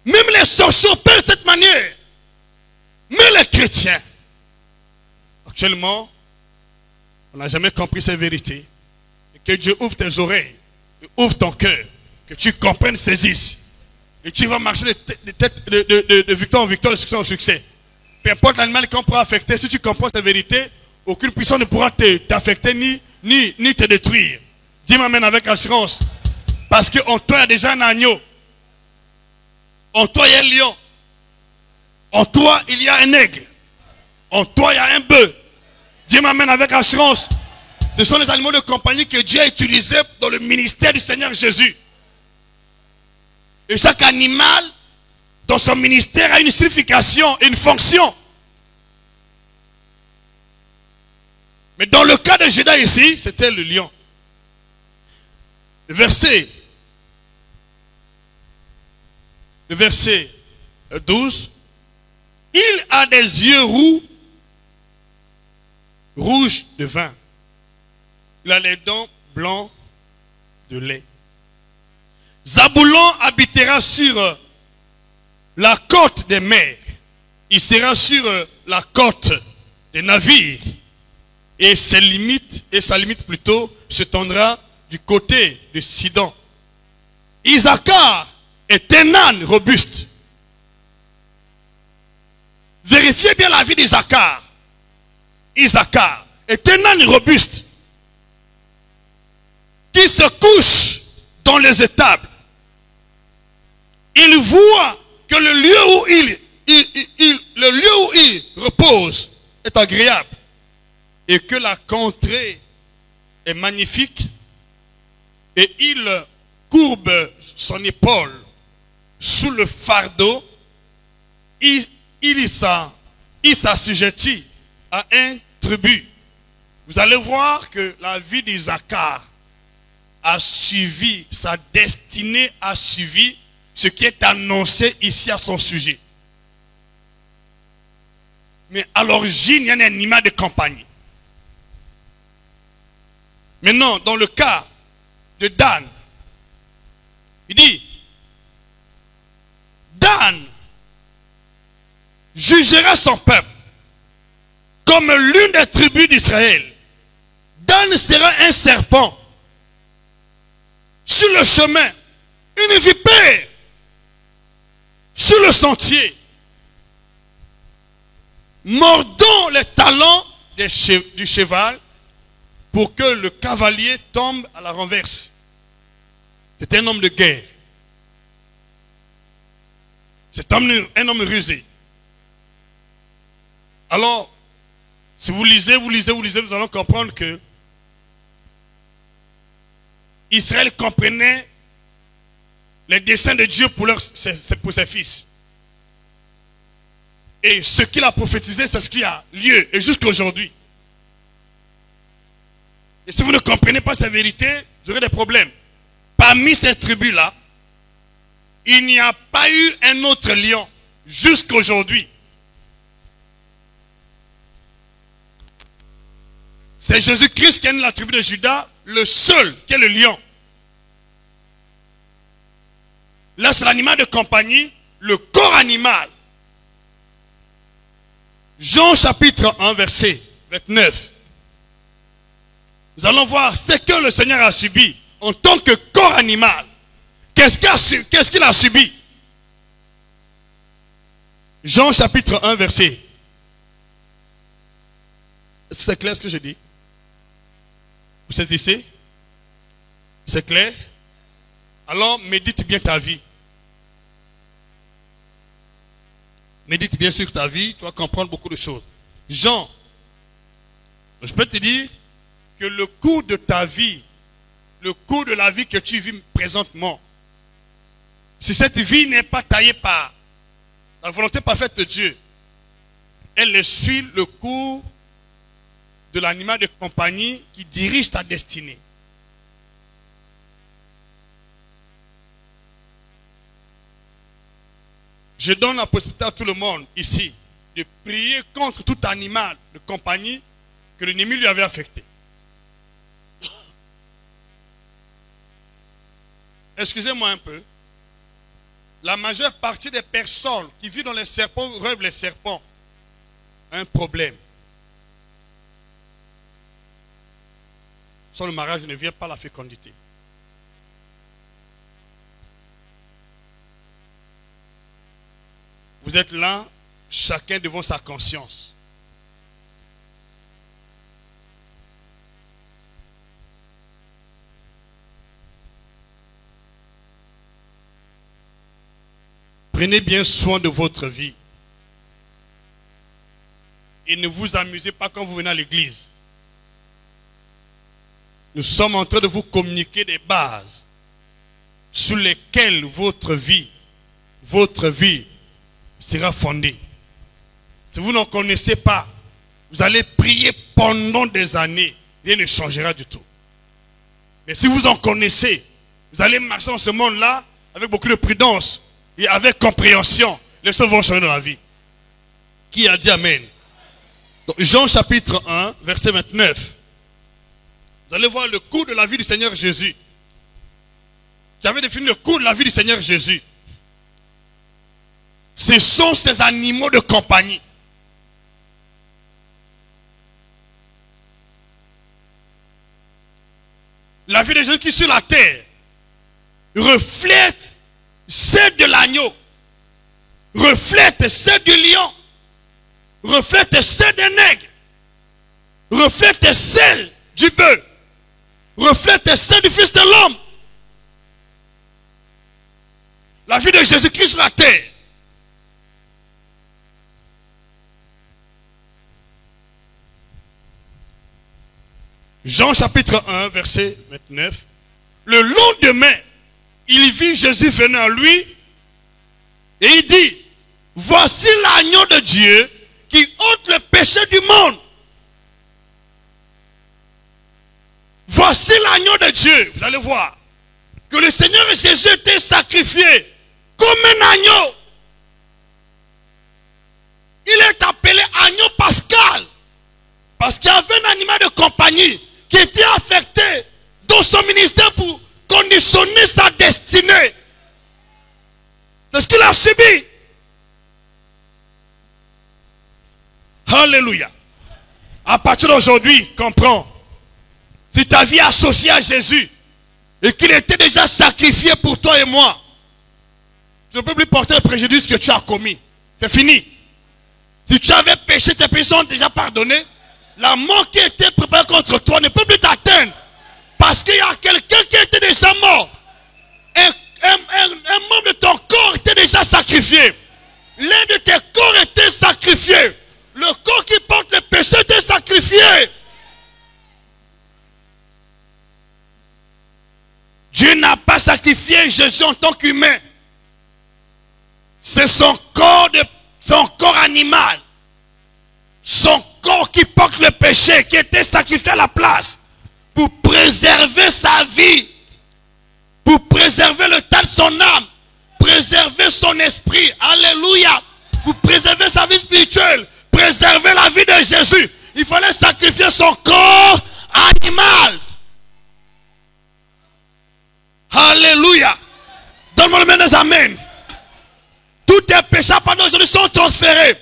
Même les sorciers opèrent de cette manière. Mais les chrétiens, actuellement, on n'a jamais compris ces vérités. Et que Dieu ouvre tes oreilles, ouvre ton cœur, que tu comprennes, saisisses. Et tu vas marcher de victoire en victoire, de succès en succès. Peu importe l'animal qu'on pourra affecter, si tu comprends cette vérité, aucune puissance ne pourra t'affecter ni te détruire. Dis-moi amen avec assurance. Parce qu'en toi, il y a déjà un agneau. En toi, il y a un lion. En toi, il y a un aigle. En toi, il y a un bœuf. Dis-moi amen avec assurance. Ce sont les animaux de compagnie que Dieu a utilisés dans le ministère du Seigneur Jésus. Et chaque animal, dans son ministère, a une signification, une fonction. Mais dans le cas de Judas ici, c'était le lion. Le verset 12. Il a des yeux rouges de vin. Il a les dents blancs de lait. Zaboulon habitera sur la côte des mers. Il sera sur la côte des navires. Et sa limite plutôt s'étendra du côté de Sidon. Isaacar est un âne robuste. Vérifiez bien la vie d'Isaacar. Isaacar est un âne robuste qui se couche dans les étables. Il voit que le lieu où il repose est agréable et que la contrée est magnifique, et il courbe son épaule sous le fardeau. Il s'assujettit à un tribut. Vous allez voir que la vie d'Isaacar a suivi, sa destinée a suivi ce qui est annoncé ici à son sujet. Mais à l'origine, il y a un animal de compagnie. Maintenant, dans le cas de Dan, il dit, Dan jugera son peuple comme l'une des tribus d'Israël. Dan sera un serpent sur le chemin, une vipère sur le sentier, mordant les talons du cheval pour que le cavalier tombe à la renverse. C'est un homme de guerre. C'est un homme rusé. Alors, si vous lisez, nous allons comprendre que Israël comprenait les desseins de Dieu pour ses fils. Et ce qu'il a prophétisé, c'est ce qui a lieu, et jusqu'à aujourd'hui. Et si vous ne comprenez pas ces vérités, vous aurez des problèmes. Parmi ces tribus-là, il n'y a pas eu un autre lion jusqu'à aujourd'hui. C'est Jésus-Christ qui est né de la tribu de Juda, le seul qui est le lion. Là, c'est l'animal de compagnie, le corps animal. Jean chapitre 1, verset 29. Nous allons voir ce que le Seigneur a subi en tant que corps animal. Qu'est-ce qu'il a subi? Jean chapitre 1, verset. Est-ce que c'est clair ce que je dis? Vous saisissez? C'est clair? Alors, médite bien ta vie. Médite bien sur ta vie, tu vas comprendre beaucoup de choses. Jean, je peux te dire que le cours de ta vie, le cours de la vie que tu vis présentement, si cette vie n'est pas taillée par la volonté parfaite de Dieu, elle suit le cours de l'animal de compagnie qui dirige ta destinée. Je donne la possibilité à tout le monde ici de prier contre tout animal de compagnie que l'ennemi lui avait affecté. Excusez-moi un peu. La majeure partie des personnes qui vivent dans les serpents, rêvent les serpents, ont un problème. Sans le mariage ne vient pas la fécondité. Vous êtes là, chacun devant sa conscience. Prenez bien soin de votre vie. Et ne vous amusez pas quand vous venez à l'église. Nous sommes en train de vous communiquer des bases sur lesquelles votre vie sera fondée. Si vous n'en connaissez pas, vous allez prier pendant des années, rien ne changera du tout. Mais si vous en connaissez, vous allez marcher dans ce monde-là avec beaucoup de prudence et avec compréhension. Les choses vont changer dans la vie. Qui a dit Amen? Donc, Jean chapitre 1, verset 29. Vous allez voir le cours de la vie du Seigneur Jésus. J'avais défini le cours de la vie du Seigneur Jésus. Ce sont ces animaux de compagnie. La vie des gens qui sont sur la terre reflète celle de l'agneau, reflète celle du lion, reflète celle des nègres, reflète celle du bœuf, reflète celle du Fils de l'homme. La vie de Jésus-Christ sur la terre. Jean chapitre 1, verset 29. Le lendemain, il vit Jésus venant à lui et il dit, voici l'agneau de Dieu qui ôte le péché du monde. Voici l'agneau de Dieu. Vous allez voir que le Seigneur Jésus était sacrifié comme un agneau. Il est appelé agneau pascal. Parce qu'il y avait un animal de compagnie qui était affecté dans son ministère pour conditionner sa destinée. C'est ce qu'il a subi. Alléluia. À partir d'aujourd'hui, comprends. Si ta vie est associée à Jésus et qu'il était déjà sacrifié pour toi et moi, tu ne peux plus porter le préjudice que tu as commis. C'est fini. Si tu avais péché, tes péchés sont déjà pardonnés. La mort qui était préparée contre toi ne peut plus t'atteindre. Parce qu'il y a quelqu'un qui était déjà mort. Un membre de ton corps était déjà sacrifié. L'un de tes corps était sacrifié. Le corps qui porte le péché était sacrifié. Dieu n'a pas sacrifié Jésus en tant qu'humain. C'est son corps animal. Son corps qui porte le péché, qui était sacrifié à la place. Pour préserver sa vie. Pour préserver le tas de son âme. Préserver son esprit. Alléluia. Pour préserver sa vie spirituelle. Préserver la vie de Jésus. Il fallait sacrifier son corps animal. Alléluia. Donne-moi le même des amen. Tous tes péchés pendant aujourd'hui sont transférés.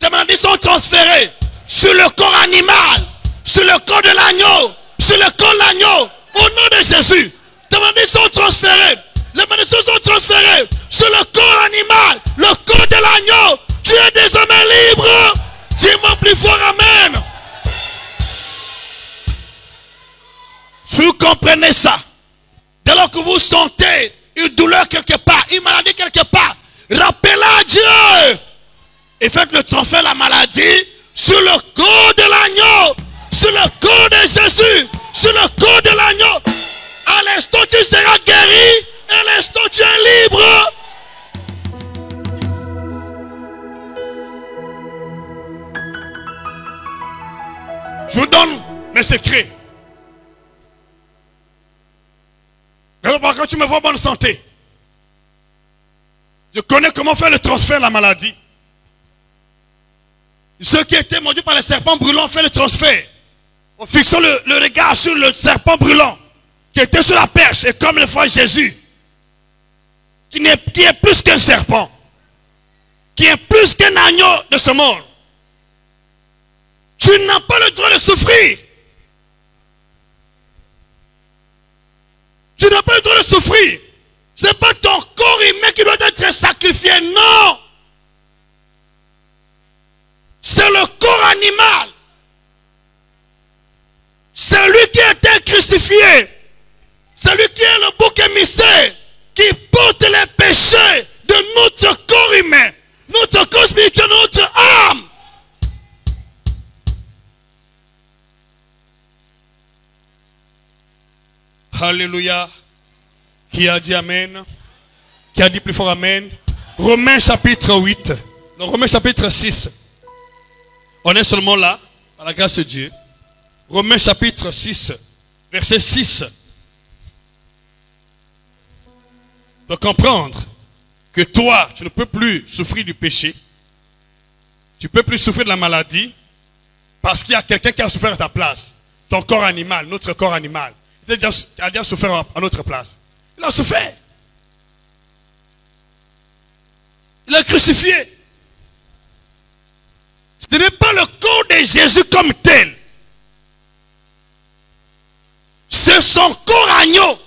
Tes maladies sont transférées sur le corps animal, sur le corps de l'agneau, sur le corps de l'agneau. Au nom de Jésus, tes maladies sont transférées. Les maladies sont transférées sur le corps animal, le corps de l'agneau. Tu es désormais libre. Dis-moi plus fort amen. Si vous comprenez ça, dès lors que vous sentez une douleur quelque part, une maladie quelque part, rappelez à Dieu et faites le transfert de la maladie sur le corps de l'agneau, sur le corps de Jésus, sur le corps de l'agneau. À l'instant tu seras guéri, et à l'instant tu es libre. Je vous donne mes secrets. Quand tu me vois en bonne santé, je connais comment faire le transfert de la maladie. Ceux qui étaient mordus par les serpents brûlants font le transfert. En fixant le regard sur le serpent brûlant qui était sur la perche, et comme le fois Jésus, qui est plus qu'un serpent, qui est plus qu'un agneau de ce monde. Tu n'as pas le droit de souffrir. Tu n'as pas le droit de souffrir. Ce n'est pas ton corps humain qui doit être sacrifié, non. C'est le corps animal. C'est lui qui a été crucifié. C'est lui qui est le bouc émissaire, qui porte les péchés de notre corps humain, notre corps spirituel, notre âme. Alléluia. Qui a dit amen? Qui a dit plus fort amen? Romains chapitre 8. Non, Romains chapitre 6. On est seulement là, par la grâce de Dieu. Romains chapitre 6, verset 6. De comprendre que toi, tu ne peux plus souffrir du péché. Tu ne peux plus souffrir de la maladie. Parce qu'il y a quelqu'un qui a souffert à ta place. Ton corps animal, notre corps animal. Il a déjà souffert à notre place. Il a souffert. Il a crucifié. Ce n'est pas le corps de Jésus comme tel. C'est son corps agneau.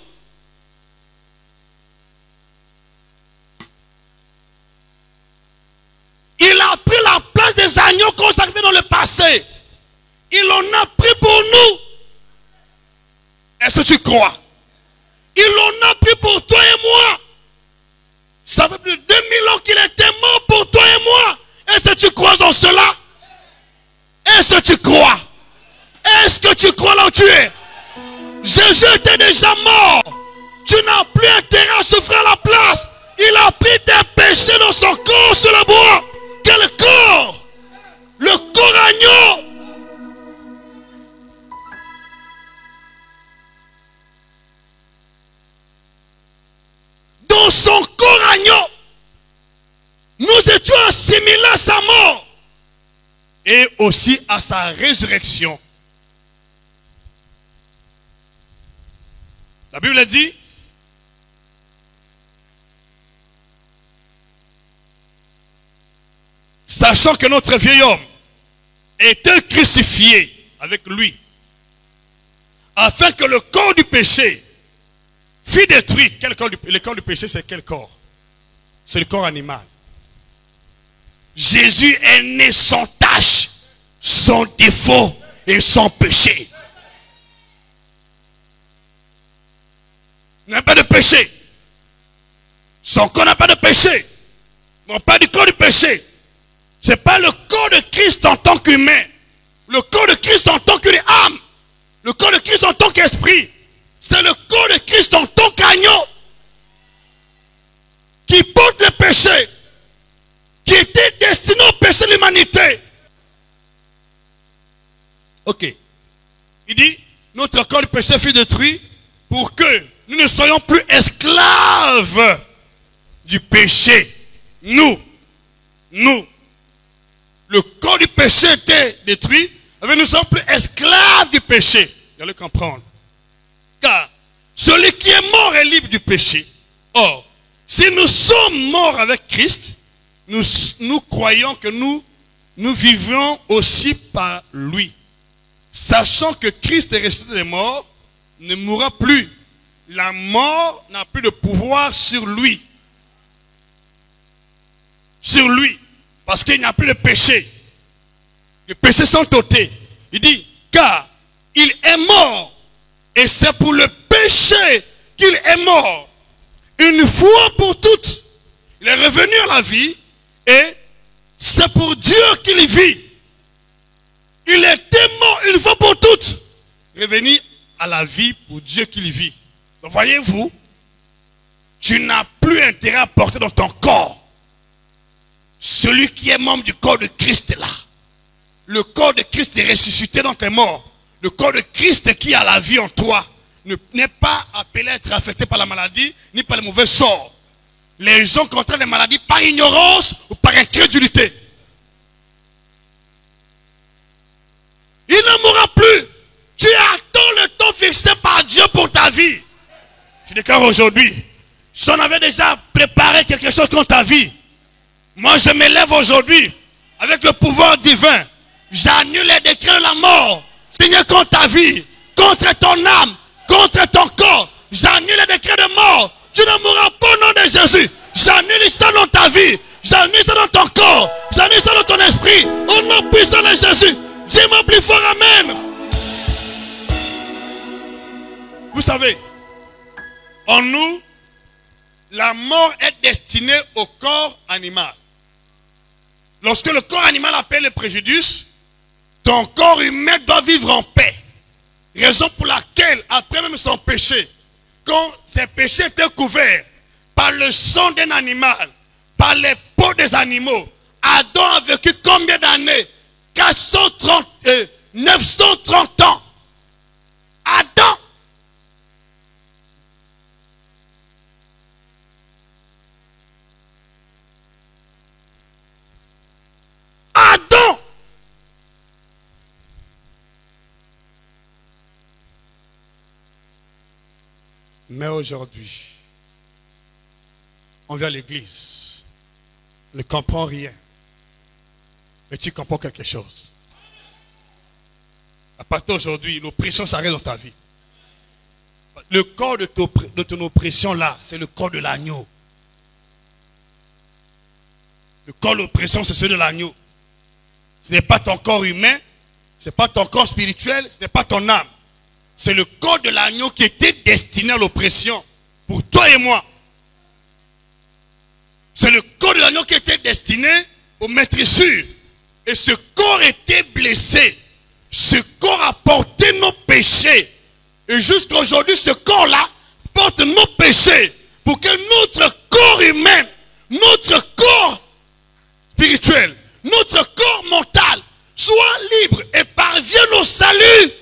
Il a pris la place des agneaux consacrés dans le passé. Il en a pris pour nous. Est-ce que tu crois? Il en a pris pour toi et moi. Ça fait plus de 2000 ans qu'il était mort pour toi et moi. Est-ce que tu crois en cela? Est-ce que tu crois? Est-ce que tu crois là où tu es? Jésus était déjà mort. Tu n'as plus intérêt à souffrir à la place. Il a pris tes péchés dans son corps sur le bois. Quel corps? Le corps agneau. Dans son corps agneau, nous étions assimilés à sa mort. et aussi à sa résurrection. La Bible dit, sachant que notre vieil homme était crucifié avec lui, afin que le corps du péché fût détruit. Le corps du péché, c'est quel corps? C'est le corps animal. Jésus est né sans tache, sans défaut et sans péché. Il n'a pas de péché. Son corps n'a pas de péché. Non, pas du corps du péché. Ce n'est pas le corps de Christ en tant qu'humain. Le corps de Christ en tant qu'âme. Le corps de Christ en tant qu'esprit. C'est le corps de Christ en tant qu'agneau qui porte le péché, qui était destiné au péché de l'humanité. Ok. Il dit, notre corps du péché fut détruit pour que nous ne soyons plus esclaves du péché. Nous, le corps du péché était détruit, mais nous ne sommes plus esclaves du péché. Vous allez comprendre. Car celui qui est mort est libre du péché. Or, si nous sommes morts avec Christ, nous croyons que nous vivons aussi par lui. Sachant que Christ est ressuscité des morts, ne mourra plus. La mort n'a plus de pouvoir sur lui. Sur lui. Parce qu'il n'y a plus de péché. Les péchés sont ôtés. Il dit, car il est mort. Et c'est pour le péché qu'il est mort. Une fois pour toutes. Il est revenu à la vie. Et c'est pour Dieu qu'il vit. Il était mort une fois pour toutes. Revenu à la vie pour Dieu qu'il vit. Donc voyez-vous, tu n'as plus intérêt à porter dans ton corps celui qui est membre du corps de Christ là. Le corps de Christ est ressuscité dans tes morts. Le corps de Christ qui a la vie en toi n'est pas appelé à être affecté par la maladie ni par les mauvais sorts. Les gens contraignent les maladies par ignorance ou par incrédulité. Il ne mourra plus. Tu attends le temps fixé par Dieu pour ta vie. Je déclare aujourd'hui, j'en avais déjà préparé quelque chose contre ta vie. Moi je m'élève aujourd'hui avec le pouvoir divin. J'annule les décrets de la mort signés contre ta vie, contre ton âme, contre ton corps. J'annule les décrets de mort. Tu ne mourras pas au nom de Jésus. J'annule ça dans ta vie. J'annule ça dans ton corps. J'annule ça dans ton esprit. Au nom puissant de Jésus. Dis-moi plus fort amen. Vous savez, en nous, la mort est destinée au corps animal. Lorsque le corps animal appelle le préjudice, ton corps humain doit vivre en paix. Raison pour laquelle, après même son péché, quand ses péchés étaient couverts par le sang d'un animal, par les peaux des animaux, Adam a vécu combien d'années? 930 ans. Adam. Adam. Mais aujourd'hui, on vient à l'église, on ne comprend rien. Mais tu comprends quelque chose. À partir d'aujourd'hui, l'oppression s'arrête dans ta vie. Le corps de ton oppression là, c'est le corps de l'agneau. Le corps de l'oppression, c'est celui de l'agneau. Ce n'est pas ton corps humain, ce n'est pas ton corps spirituel, ce n'est pas ton âme. C'est le corps de l'agneau qui était destiné à l'oppression pour toi et moi. C'est le corps de l'agneau qui était destiné aux maîtrissures. Et ce corps était blessé. Ce corps a porté nos péchés. Et jusqu'à aujourd'hui, ce corps-là porte nos péchés pour que notre corps humain, notre corps spirituel, notre corps mental soit libre et parvienne au salut.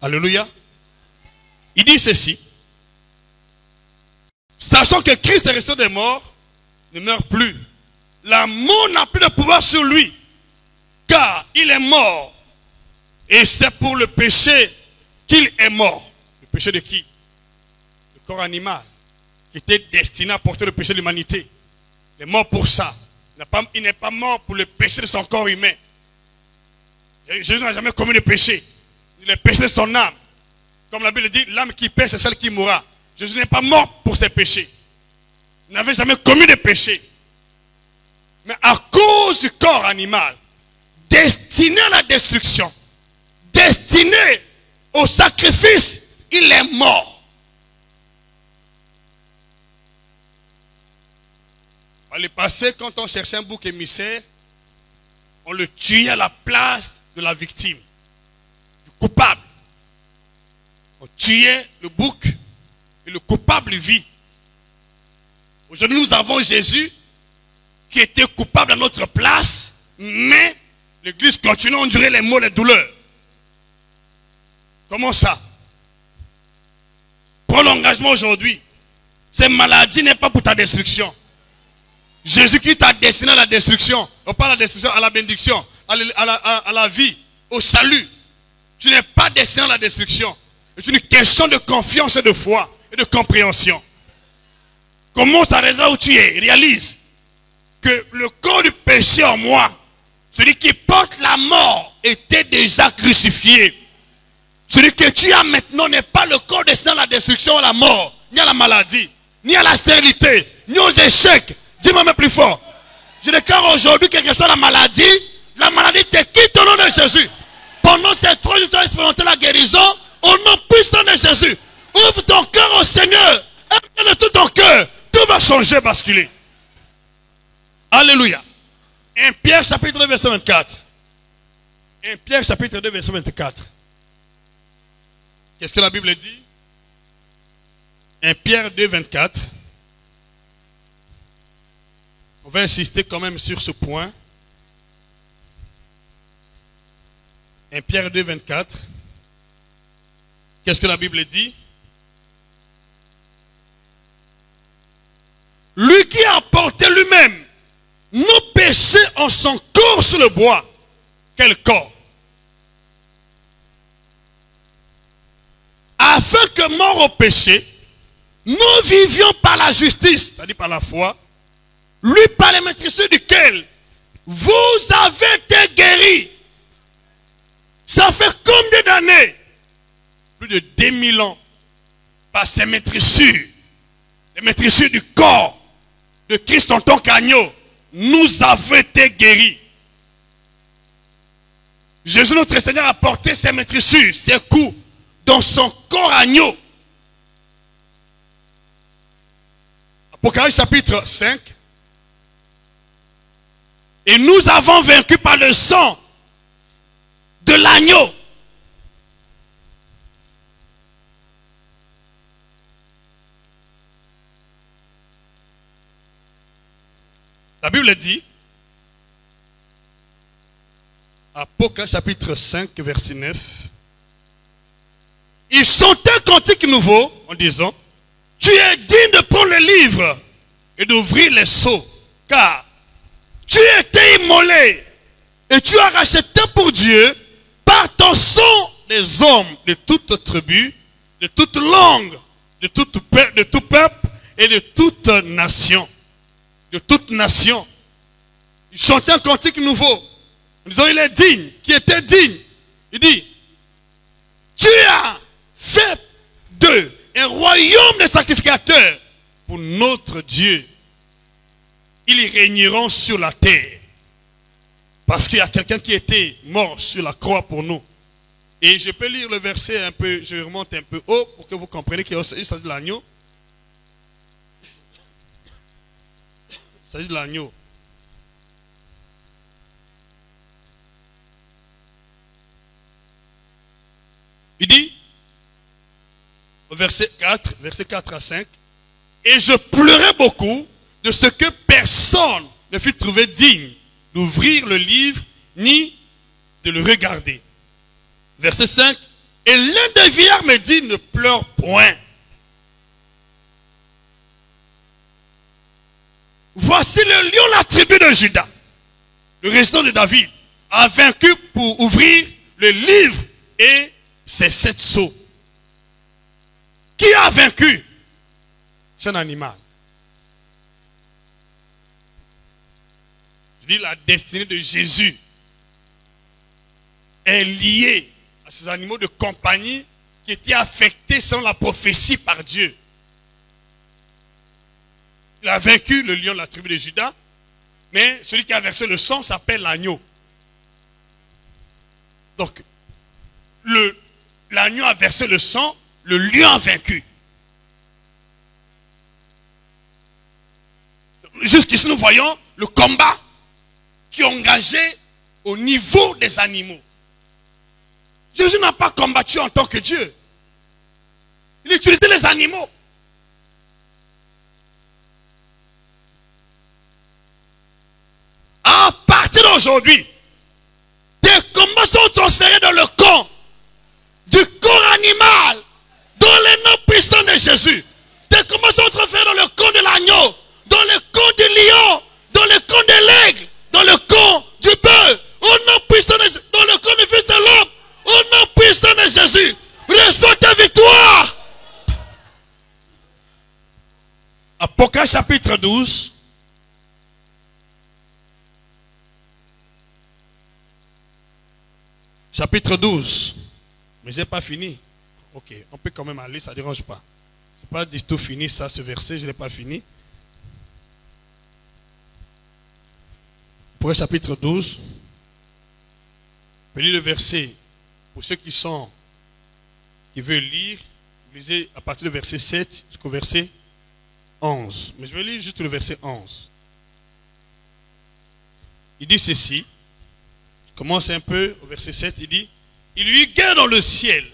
Alléluia. Il dit ceci. Sachant que Christ est ressuscité des morts, ne meurt plus. La mort n'a plus de pouvoir sur lui, car il est mort. Et c'est pour le péché qu'il est mort. Le péché de qui? Le corps animal, qui était destiné à porter le péché de l'humanité. Il est mort pour ça. Il n'est pas mort pour le péché de son corps humain. Jésus n'a jamais commis de péché. Il est péché de son âme. Comme la Bible dit, l'âme qui pêche, c'est celle qui mourra. Jésus n'est pas mort pour ses péchés. Il n'avait jamais commis de péché. Mais à cause du corps animal, destiné à la destruction, destiné au sacrifice, il est mort. Par le passé, quand on cherchait un bouc émissaire, on le tuait à la place de la victime, du coupable. On tuait le bouc et le coupable vit. Aujourd'hui, nous avons Jésus qui était coupable à notre place, mais l'Église continue à endurer les maux, les douleurs. Comment ça? Prends l'engagement aujourd'hui. Cette maladie n'est pas pour ta destruction. Jésus qui t'a destiné à la destruction, pas à la destruction, à la bénédiction, à la vie, au salut. Tu n'es pas destiné à la destruction. C'est une question de confiance et de foi et de compréhension. Commence à raisonner où tu es. Réalise que le corps du péché en moi, celui qui porte la mort, était déjà crucifié. Celui que tu as maintenant n'est pas le corps destiné à la destruction, à la mort, ni à la maladie, ni à la stérilité, ni aux échecs. Dis-moi même plus fort. Je déclare aujourd'hui, quelle que soit la maladie te quitte au nom de Jésus. Pendant ces 3 jours, tu as expérimenté la guérison. Au nom puissant de Jésus, ouvre ton cœur au Seigneur. Aime de tout ton cœur. Tout va changer, basculer. Alléluia. 1 Pierre chapitre 2, verset 24. 1 Pierre chapitre 2, verset 24. Qu'est-ce que la Bible dit? 1 Pierre 2, 24. On va insister quand même sur ce point. 1 Pierre 2, 24. Qu'est-ce que la Bible dit? Lui qui a porté lui-même nos péchés en son corps sur le bois. Quel corps? Afin que mort au péché, nous vivions par la justice, c'est-à-dire par la foi, lui par les maîtrises duquel vous avez été guéris. Ça fait combien d'années? Plus de 2000 ans, par ces maîtrissures, les maîtrissures du corps de Christ en tant qu'agneau, nous avons été guéris. Jésus notre Seigneur a porté ses maîtrissures, ses coups, dans son corps agneau. Apocalypse chapitre 5. Et nous avons vaincu par le sang de l'agneau. La Bible dit, Apocalypse chapitre 5, verset 9, ils chantaient un cantique nouveau en disant, tu es digne de prendre le livre et d'ouvrir les sceaux, car tu étais immolé et tu as racheté pour Dieu par ton sang des hommes de toute tribu, de toute langue, de tout peuple et de toute nation. De toute nation. Il chantait un cantique nouveau. En disant, il est digne, qui était digne. Il dit, tu as fait d'eux un royaume de sacrificateurs pour notre Dieu. Ils régneront sur la terre. Parce qu'il y a quelqu'un qui était mort sur la croix pour nous. Et je peux lire le verset un peu, je remonte un peu haut pour que vous compreniez qu'il s'agit de l'agneau. Il s'agit de l'agneau. Il dit, au verset 4 à 5, et je pleurais beaucoup de ce que personne ne fut trouvé digne d'ouvrir le livre ni de le regarder. Verset 5, Et l'un des vieillards me dit, ne pleure point. Voici le lion, la tribu de Juda, le résident de David, a vaincu pour ouvrir le livre et ses 7 sceaux. Qui a vaincu? C'est un animal. Je dis, la destinée de Jésus est liée à ces animaux de compagnie qui étaient affectés selon la prophétie par Dieu. Il a vaincu le lion de la tribu de Juda, mais celui qui a versé le sang s'appelle l'agneau. Donc, l'agneau a versé le sang, le lion a vaincu. Jusqu'ici, nous voyons le combat qui est engagé au niveau des animaux. Jésus n'a pas combattu en tant que Dieu. Il utilisait les animaux. À partir d'aujourd'hui, tes combats sont transférés dans le camp du corps animal, dans les noms puissants de Jésus. Tes combats sont transférés dans le camp de l'agneau, dans le camp du lion, dans le camp de l'aigle, dans le camp du bœuf, au nom puissant de Jésus, dans le camp du Fils de l'homme, au nom puissant de Jésus. Reçois ta victoire. Apocalypse chapitre 12. Chapitre 12. Mais je n'ai pas fini. Ok, on peut quand même aller, ça ne dérange pas. Ce n'est pas du tout fini ça, ce verset, je ne l'ai pas fini. Pour le chapitre 12, je lis le verset. Pour ceux qui veulent lire, vous lisez à partir du verset 7 jusqu'au verset 11. Mais je vais lire juste le verset 11. Il dit ceci. Je commence un peu au verset 7. Il dit, il y eut guerre dans le ciel.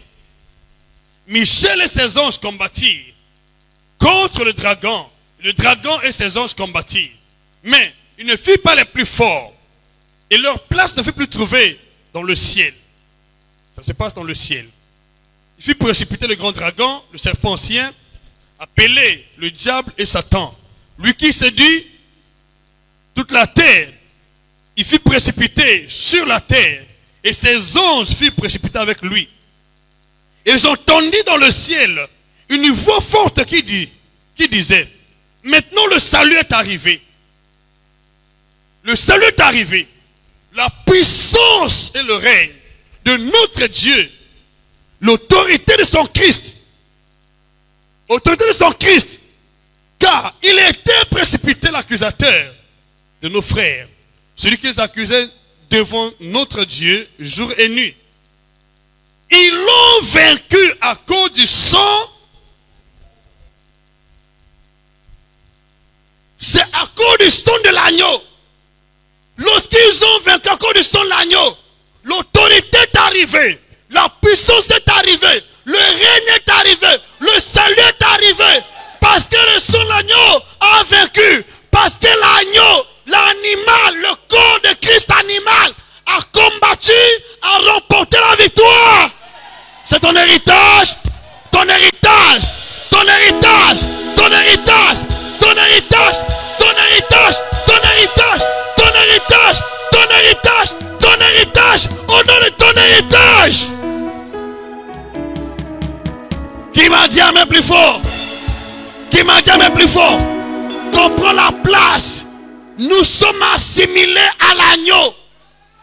Michel et ses anges combattirent contre le dragon. Le dragon et ses anges combattirent. Mais ils ne furent pas les plus forts. Et leur place ne fut plus trouvée dans le ciel. Ça se passe dans le ciel. Il fit précipiter le grand dragon, le serpent ancien, appelé le diable et Satan. Lui qui séduit toute la terre. Il fut précipité sur la terre. Et ses anges furent précipités avec lui. Et j'entendis dans le ciel une voix forte qui disait, maintenant le salut est arrivé. Le salut est arrivé. La puissance et le règne de notre Dieu. L'autorité de son Christ. Autorité de son Christ. Car il était précipité l'accusateur de nos frères. Celui qui les accusait devant notre Dieu jour et nuit. Ils l'ont vaincu à cause du sang. C'est à cause du sang de l'agneau. Lorsqu'ils ont vaincu à cause du sang de l'agneau, l'autorité est arrivée, la puissance est arrivée, le règne est arrivé, le salut est arrivé, parce que le sang de l'agneau a vaincu, parce que l'agneau, l'animal, le corps de Christ animal a combattu, a remporté la victoire. C'est ton héritage, ton héritage, ton héritage, ton héritage, ton héritage, ton héritage, ton héritage, ton héritage, ton héritage, ton héritage, au nom de ton héritage. Qui m'a dit un peu plus fort? Qui m'a dit un peu plus fort? Comprends la place. Nous sommes assimilés à l'agneau.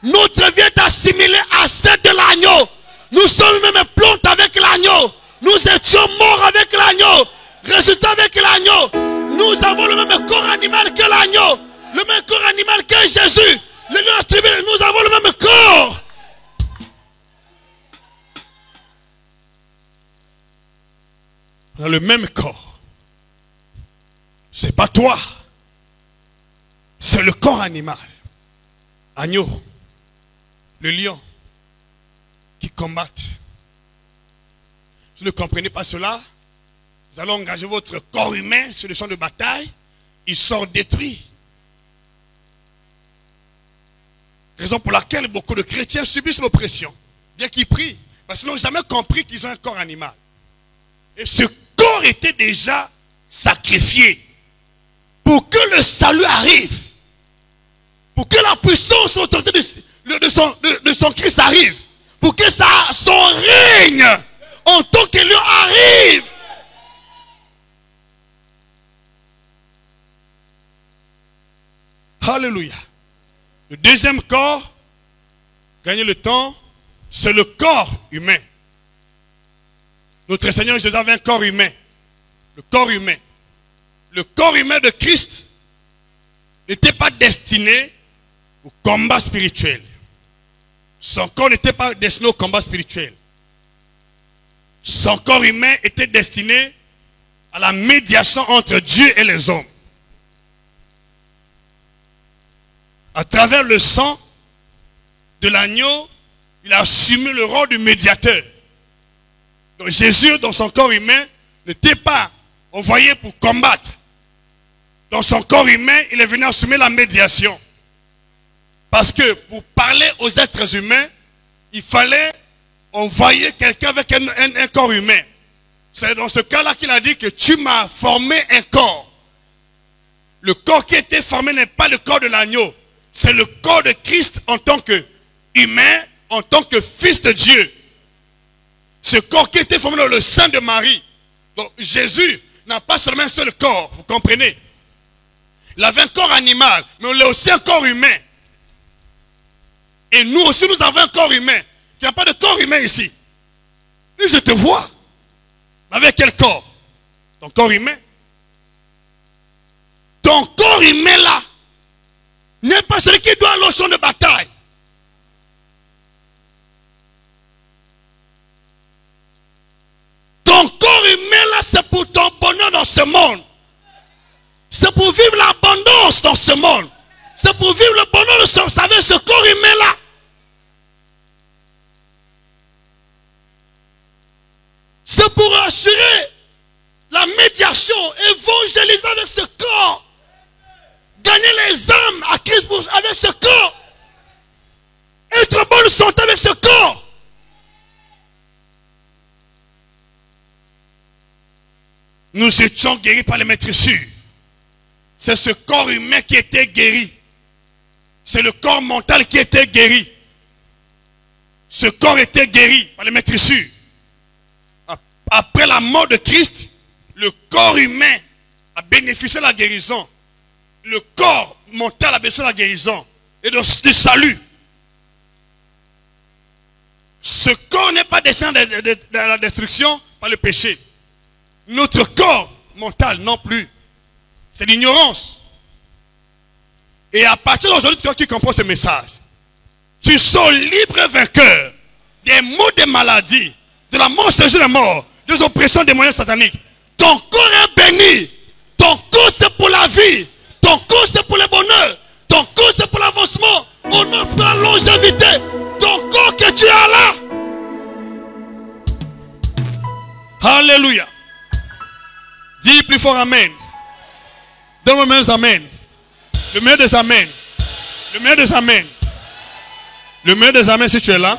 Notre vie est assimilée à celle de l'agneau. Nous sommes même plantés avec l'agneau. Nous étions morts avec l'agneau. Ressuscités avec l'agneau. Nous avons le même corps animal que l'agneau. Le même corps animal que Jésus. Nous avons le même corps. On a le même corps. C'est pas toi. C'est le corps animal. Agneau. Le lion. Qui combattent. Si vous ne comprenez pas cela, vous allez engager votre corps humain sur le champ de bataille. Ils sont détruits. Raison pour laquelle beaucoup de chrétiens subissent l'oppression. Bien qu'ils prient. Parce qu'ils n'ont jamais compris qu'ils ont un corps animal. Et ce corps était déjà sacrifié pour que le salut arrive. Pour que la puissance, l'autorité de son Christ arrive. Pour que son règne en tant que lieu arrive. Alléluia. Le deuxième corps, gagner le temps, c'est le corps humain. Notre Seigneur Jésus avait un corps humain. Le corps humain. Le corps humain de Christ n'était pas destiné au combat spirituel. Son corps n'était pas destiné au combat spirituel. Son corps humain était destiné à la médiation entre Dieu et les hommes. À travers le sang de l'agneau, il a assumé le rôle du médiateur. Donc Jésus, dans son corps humain, n'était pas envoyé pour combattre. Dans son corps humain, il est venu assumer la médiation. Parce que pour parler aux êtres humains, il fallait envoyer quelqu'un avec un corps humain. C'est dans ce cas-là qu'il a dit que tu m'as formé un corps. Le corps qui était formé n'est pas le corps de l'agneau. C'est le corps de Christ en tant qu'humain, en tant que fils de Dieu. Ce corps qui était formé dans le sein de Marie. Donc Jésus n'a pas seulement un seul corps, vous comprenez? Il avait un corps animal, mais il a aussi un corps humain. Et nous aussi, nous avons un corps humain. Il n'y a pas de corps humain ici. Et je te vois. Avec quel corps? Ton corps humain. Ton corps humain là n'est pas celui qui doit aller au champ de bataille. Ton corps humain là, c'est pour ton bonheur dans ce monde. C'est pour vivre l'abondance dans ce monde. C'est pour vivre le bonheur de ce corps humain là. C'est pour assurer la médiation, évangéliser avec ce corps. Gagner les âmes à Christ avec ce corps. Être en bonne santé avec ce corps. Nous étions guéris par les maîtresses. C'est ce corps humain qui était guéri. C'est le corps mental qui était guéri. Ce corps était guéri par les maîtresses. Après la mort de Christ, le corps humain a bénéficié de la guérison. Le corps mental a bénéficié de la guérison et du salut. Ce corps n'est pas destiné à la destruction par le péché. Notre corps mental non plus. C'est l'ignorance. Et à partir d'aujourd'hui, toi qui comprends ce message, tu sors libre et vainqueur des maux des maladies, de la mort sur la mort, des oppressions démoniaques sataniques. Ton corps est béni. Ton corps c'est pour la vie. Ton corps c'est pour le bonheur. Ton corps c'est pour l'avancement. On ne peut pas longévité. Ton corps que tu as là. Alléluia. Dis plus fort amen. Donne-moi le meilleur des amen. Le meilleur des amen. Le meilleur des amen. Le meilleur des amen si tu es là.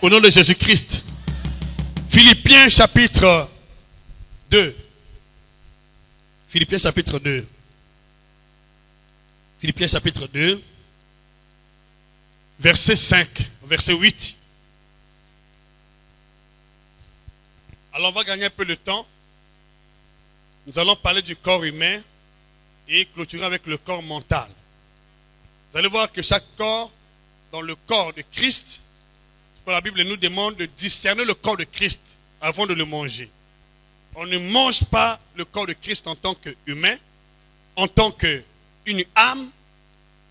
Au nom de Jésus-Christ. Philippiens chapitre 2. Philippiens chapitre 2. Philippiens chapitre 2. Verset 5. Verset 8. Alors on va gagner un peu de temps. Nous allons parler du corps humain et clôturer avec le corps mental. Vous allez voir que chaque corps, dans le corps de Christ, la Bible nous demande de discerner le corps de Christ avant de le manger. On ne mange pas le corps de Christ en tant qu'humain, en tant qu'une âme,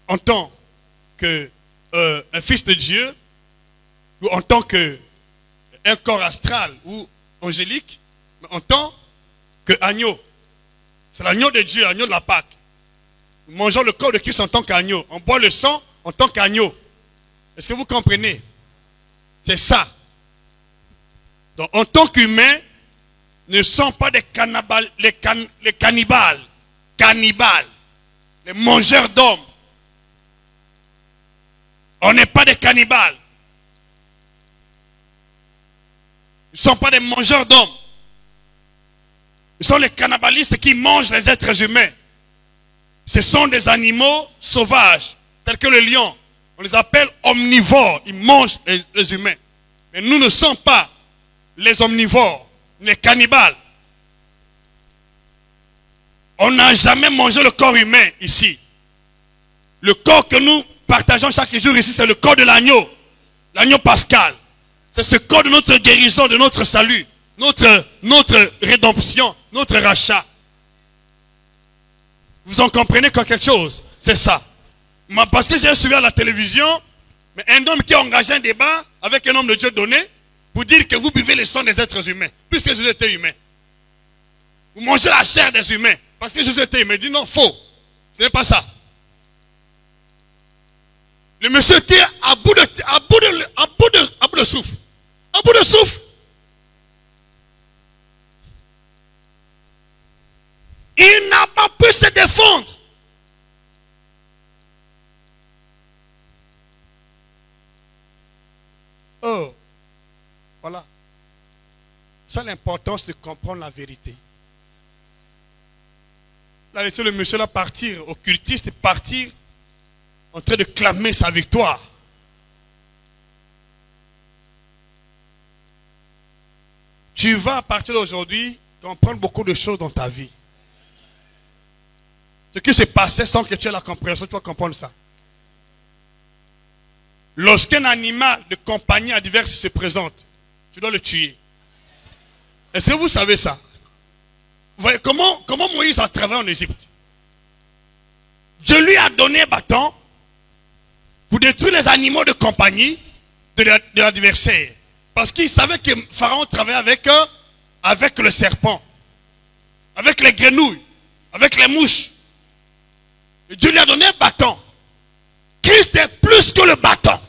en tant qu'un fils de Dieu, ou en tant qu'un corps astral ou angélique, mais en tant qu'agneau. C'est l'agneau de Dieu, l'agneau de la Pâque. Nous mangeons le corps de Christ en tant qu'agneau. On boit le sang en tant qu'agneau. Est-ce que vous comprenez? C'est ça. Donc, en tant qu'humains, ne sont pas des cannibales, les cannibales, les mangeurs d'hommes. On n'est pas des cannibales. Ils ne sont pas des mangeurs d'hommes. Ils sont les cannibalistes qui mangent les êtres humains. Ce sont des animaux sauvages, tels que le lion. On les appelle omnivores. Ils mangent les humains. Mais nous ne sommes pas les omnivores, les cannibales. On n'a jamais mangé le corps humain ici. Le corps que nous partageons chaque jour ici, c'est le corps de l'agneau. L'agneau pascal. C'est ce corps de notre guérison, de notre salut, notre rédemption, notre rachat. Vous en comprenez quelque chose? C'est ça. Parce que j'ai suivi à la télévision, mais un homme qui a engagé un débat avec un homme de Dieu donné pour dire que vous buvez le sang des êtres humains, puisque Jésus était humain. Vous mangez la chair des humains, parce que Jésus était humain. Il dit non, faux. Ce n'est pas ça. Le monsieur était à bout de souffle. À bout de souffle. Il n'a pas pu se défendre. Oh, voilà. C'est l'importance de comprendre la vérité. Il a laissé le monsieur là partir, occultiste, partir en train de clamer sa victoire. Tu vas à partir d'aujourd'hui comprendre beaucoup de choses dans ta vie. Ce qui se passait sans que tu aies la compréhension, tu vas comprendre ça. Lorsqu'un animal de compagnie adverse se présente, tu dois le tuer. Est-ce que vous savez ça? Vous voyez comment Moïse a travaillé en Égypte? Dieu lui a donné un bâton pour détruire les animaux de compagnie de l'adversaire. Parce qu'il savait que Pharaon travaillait avec le serpent, avec les grenouilles, avec les mouches. Et Dieu lui a donné un bâton. Christ est plus que le bâton.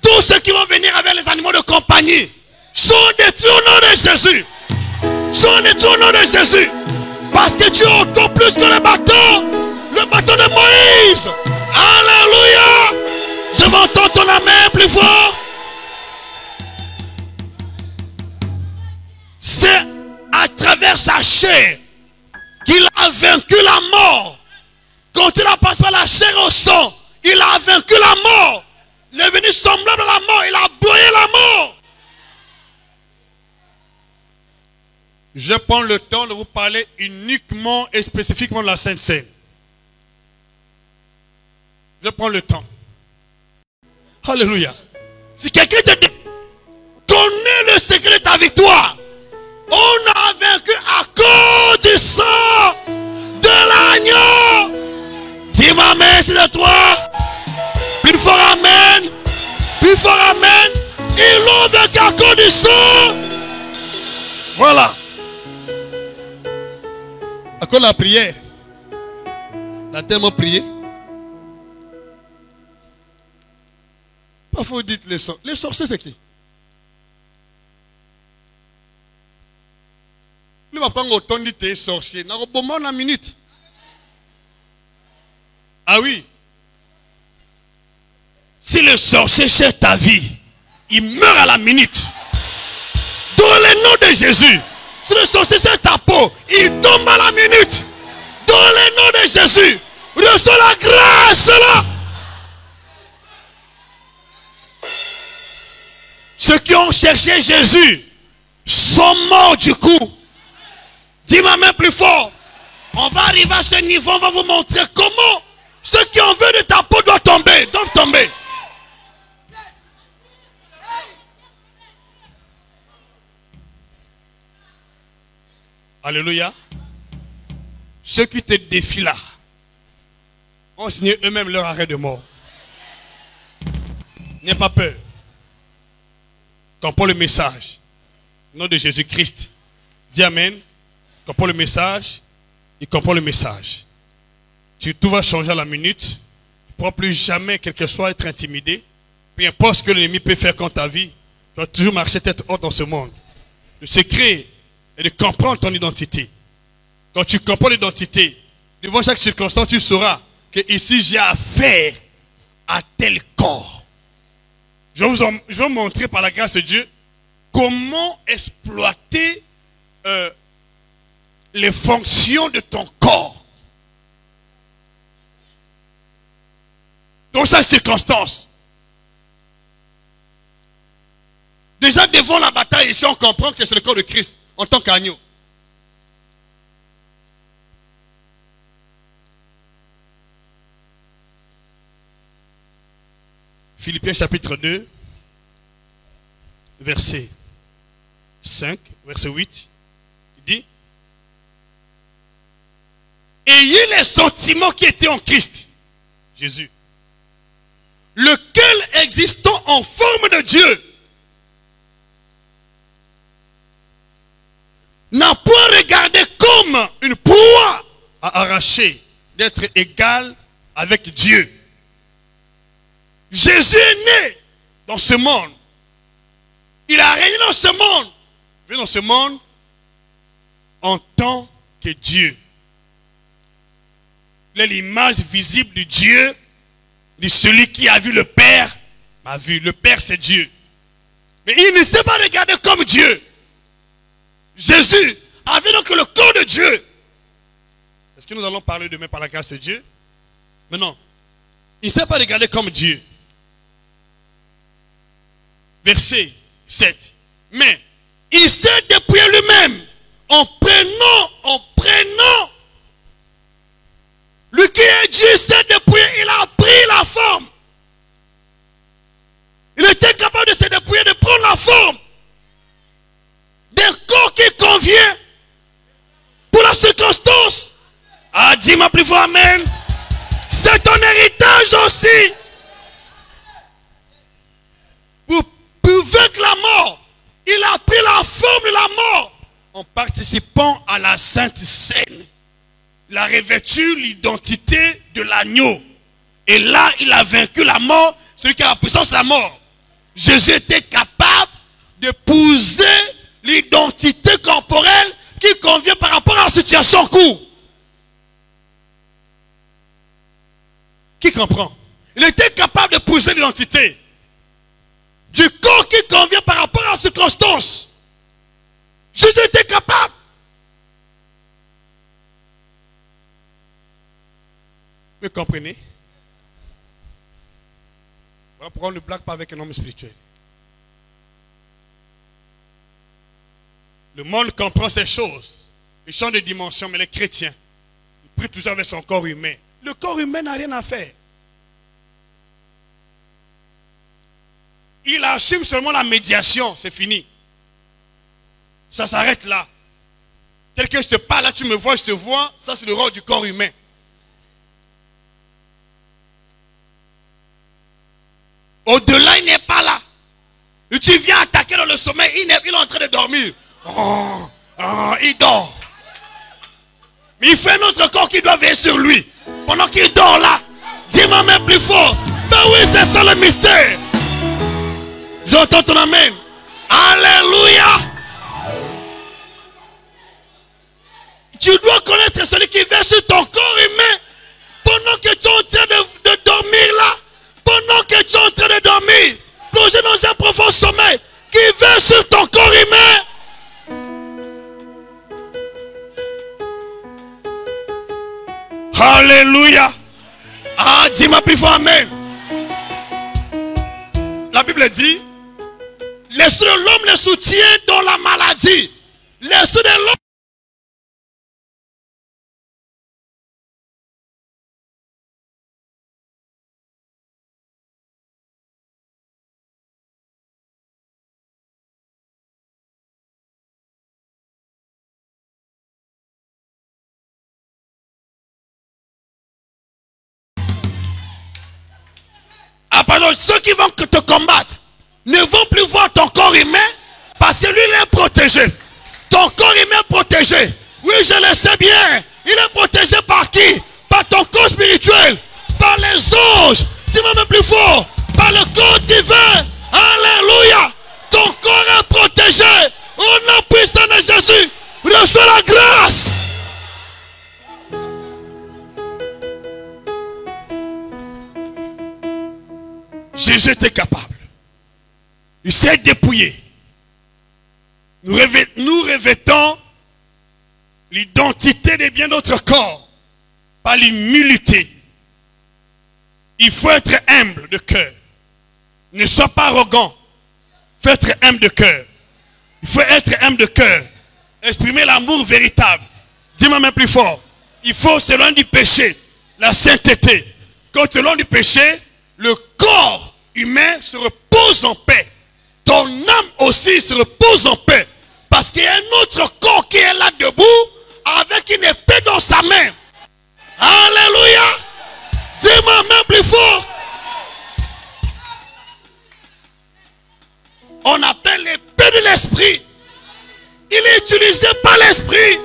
Tous ceux qui vont venir avec les animaux de compagnie sont détruits au nom de Jésus. Sont détruits au nom de Jésus. Parce que tu es encore plus que le bâton de Moïse. Alléluia. Je veux entendre ton amen plus fort. C'est à travers sa chair qu'il a vaincu la mort. Quand il a passé par la chair au sang, il a vaincu la mort. Il est venu semblable à la mort. Il a broyé la mort. Je prends le temps de vous parler uniquement et spécifiquement de la Sainte Seine. Je prends le temps. Alléluia. Si quelqu'un te dit, connais le secret de ta victoire. On a vaincu à cause du sang de l'agneau. Dis-moi amen, c'est de toi. Plus fort amen. Plus fort amen. Ils l'ont vaincu à cause du sang. Voilà. À cause de la prière. On a tellement prié. Parfois vous dites les sorciers. Les sorciers c'est qui? Il va prendre autant de tes sorciers. N'a pas bon la minute. Ah oui. Si le sorcier cherche ta vie, il meurt à la minute. Dans le nom de Jésus. Si le sorcier cherche ta peau, il tombe à la minute. Dans le nom de Jésus. Reçois la grâce là. Ceux qui ont cherché Jésus sont morts du coup. Dis-moi même plus fort. On va arriver à ce niveau, on va vous montrer comment ceux qui ont vu de ta peau doivent tomber. Alléluia. Ceux qui te défient là ont signé eux-mêmes leur arrêt de mort. N'aie pas peur. Comprends le message. Au nom de Jésus-Christ. Dis amen. Comprends le message. Il comprend le message. Tout va changer à la minute. Tu ne pourras plus jamais, quel que soit, être intimidé. Peu importe ce que l'ennemi peut faire contre ta vie. Tu vas toujours marcher tête haute dans ce monde. Le secret est de comprendre ton identité. Quand tu comprends l'identité, devant chaque circonstance, tu sauras que ici j'ai affaire à tel corps. Je vais vous montrer par la grâce de Dieu comment exploiter les fonctions de ton corps. Dans ces circonstances. Déjà devant la bataille, ici on comprend que c'est le corps de Christ en tant qu'agneau. Philippiens chapitre 2, verset 5, verset 8, il dit: ayez les sentiments qui étaient en Christ, Jésus, lequel existant en forme de Dieu, n'a point regardé comme une proie à arracher d'être égal avec Dieu. Jésus est né dans ce monde. Il a régné dans ce monde. Il est dans ce monde en tant que Dieu. Il est l'image visible du Dieu, de celui qui a vu le Père, m'a vu. Le Père, c'est Dieu. Mais il ne s'est pas regardé comme Dieu. Jésus avait donc le corps de Dieu. C'est ce que nous allons parler demain par la grâce de Dieu. Mais non, il ne s'est pas regardé comme Dieu. Verset 7. Mais il s'est dépouillé lui-même en prenant. Lui qui est Dieu s'est dépouillé, il a pris la forme. Il était capable de se dépouiller, de prendre la forme d'un corps qui convient pour la circonstance. Ah, dis-moi plus fort amen. C'est ton héritage aussi. Pour vaincre la mort, il a pris la forme de la mort en participant à la Sainte Seine. Il a revêtu l'identité de l'agneau. Et là, il a vaincu la mort, celui qui a la puissance de la mort. Jésus était capable d'épouser l'identité corporelle qui convient par rapport à la situation en cours. Qui comprend? Il était capable d'épouser l'identité du corps qui convient par rapport à la circonstance. Jésus était capable. Vous comprenez? Voilà pourquoi on ne blague pas avec un homme spirituel. Le monde comprend ces choses. Ils changent de dimension, mais les chrétiens, ils prient toujours avec son corps humain. Le corps humain n'a rien à faire. Il assume seulement la médiation, c'est fini. Ça s'arrête là. Tel que je te parle, là tu me vois, je te vois, ça c'est le rôle du corps humain. Au-delà, il n'est pas là. Et tu viens attaquer dans le sommeil, il est en train de dormir. Il dort. Mais il fait un autre corps qui doit veiller sur lui. Pendant qu'il dort là, dis-moi même plus fort. Ben oui, c'est ça le mystère. J'entends ton amen. Alléluia. Tu dois connaître celui qui veille sur ton corps humain. Pendant que tu es en train de dormir là. Pendant que tu es en train de dormir. Plongé dans un profond sommeil. Qui veille sur ton corps humain. Alléluia. Ah, dis-moi plus fort amen. La Bible dit, l'esprit de l'homme le soutient dans la maladie. L'esprit de l'homme. Pardon, ceux qui vont te combattre ne vont plus voir ton corps humain parce que lui il est protégé. Ton corps humain est protégé. Oui, je le sais bien. Il est protégé par qui? Par ton corps spirituel. Par les anges. Dis-moi même plus fort. Par le corps divin. Alléluia. Ton corps est protégé. Au nom puissant de Jésus. Reçois la grâce. Jésus était capable. Il s'est dépouillé. Nous revêtons l'identité de bien d'autres corps par l'humilité. Il faut être humble de cœur. Ne sois pas arrogant. Il faut être humble de cœur. Il faut être humble de cœur. Exprimer l'amour véritable. Dis-moi même plus fort. Il faut s'éloigner du péché. La sainteté. Quand tu es loin du péché, le corps humain se repose en paix. Ton âme aussi se repose en paix. Parce qu'il y a un autre corps qui est là debout avec une épée dans sa main. Alléluia. Dis-moi même plus fort. On appelle l'épée de l'esprit. Il est utilisé par l'esprit.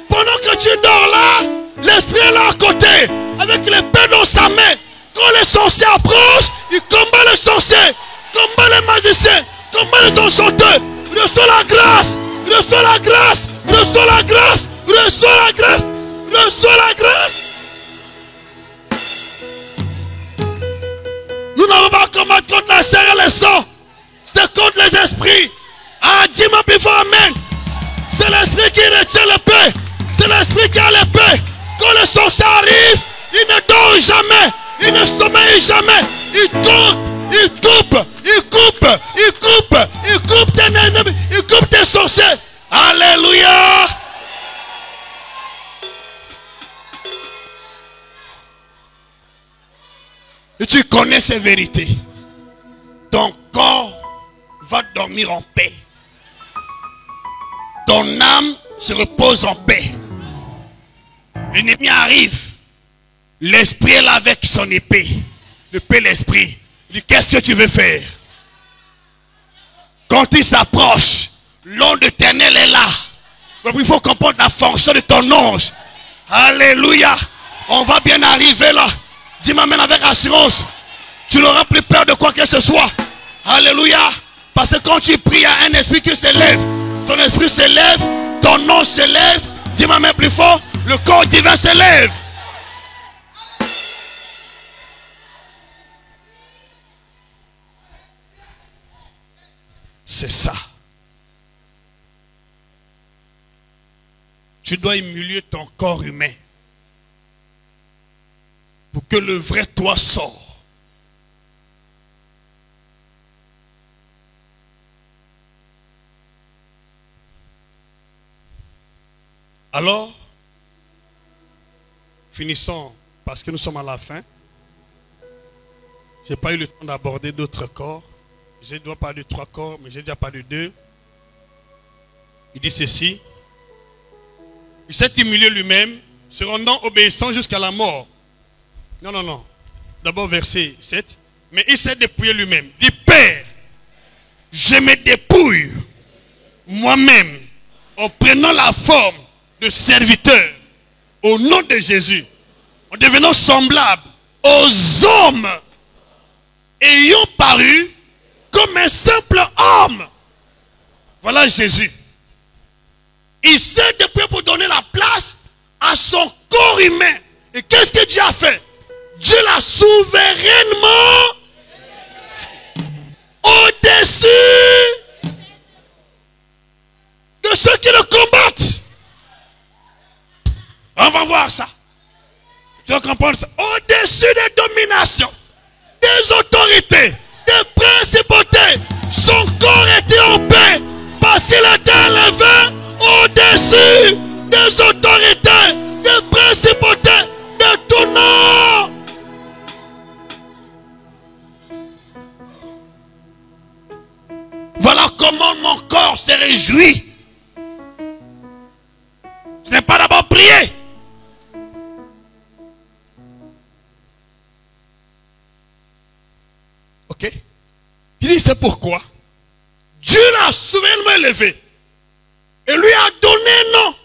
Pendant que tu dors là, l'esprit est là à côté, avec l'épée dans sa main. Quand les sorciers approchent, il combat les sorciers, combat les magiciens, combat les enchanteurs. Reçois la grâce, reçois la grâce, reçois la grâce, reçois la grâce, reçois la grâce. Nous n'avons pas à combattre contre la chair et le sang. C'est contre les esprits. Ah, dis-moi plus fort, amen. C'est l'esprit qui retient l'épée. C'est l'esprit qui a l'épée. Quand les sorciers arrivent, ils ne dorment jamais. Ils ne sommeillent jamais. Ils coupent, ils coupent, ils coupent, ils coupent, ils coupent tes ennemis, ils coupent tes sorciers. Alléluia. Et tu connais ces vérités. Ton corps va dormir en paix. Ton âme se repose en paix. L'ennemi arrive. L'esprit est là avec son épée. L'épée, l'esprit. Il dit, qu'est-ce que tu veux faire? Quand il s'approche, l'onde éternelle est là. Il faut comprendre la fonction de ton ange. Alléluia. On va bien arriver là. Dis-moi même avec assurance. Tu n'auras plus peur de quoi que ce soit. Alléluia. Parce que quand tu pries, il y a un esprit qui s'élève. Ton esprit s'élève. Ton nom s'élève. Dis-moi même plus fort. Le corps divin s'élève. C'est ça. Tu dois humilier ton corps humain pour que le vrai toi sorte. Alors, finissons parce que nous sommes à la fin. Je n'ai pas eu le temps d'aborder d'autres corps. Je dois parler de 3 corps, mais j'ai déjà parlé de 2. Il dit ceci. Il s'est humilié lui-même, se rendant obéissant jusqu'à la mort. Non, non, non. D'abord verset 7. Mais il s'est dépouillé lui-même. Dit, Père, je me dépouille moi-même en prenant la forme de serviteur au nom de Jésus, en devenant semblable aux hommes, ayant paru comme un simple homme. Voilà Jésus. Il s'est dépouillé pour donner la place à son corps humain. Et qu'est-ce que Dieu a fait? Dieu l'a souverainement au-dessus de ceux qui le combattent. On va voir ça. Tu vas comprendre ça. Au-dessus des dominations, des autorités, des principautés, son corps était en paix parce qu'il était élevé au-dessus des autorités, des principautés, de tout nom. Voilà comment mon corps se réjouit. Ce n'est pas d'abord prier. Ok? Il dit c'est pourquoi Dieu l'a souverainement élevé et lui a donné un nom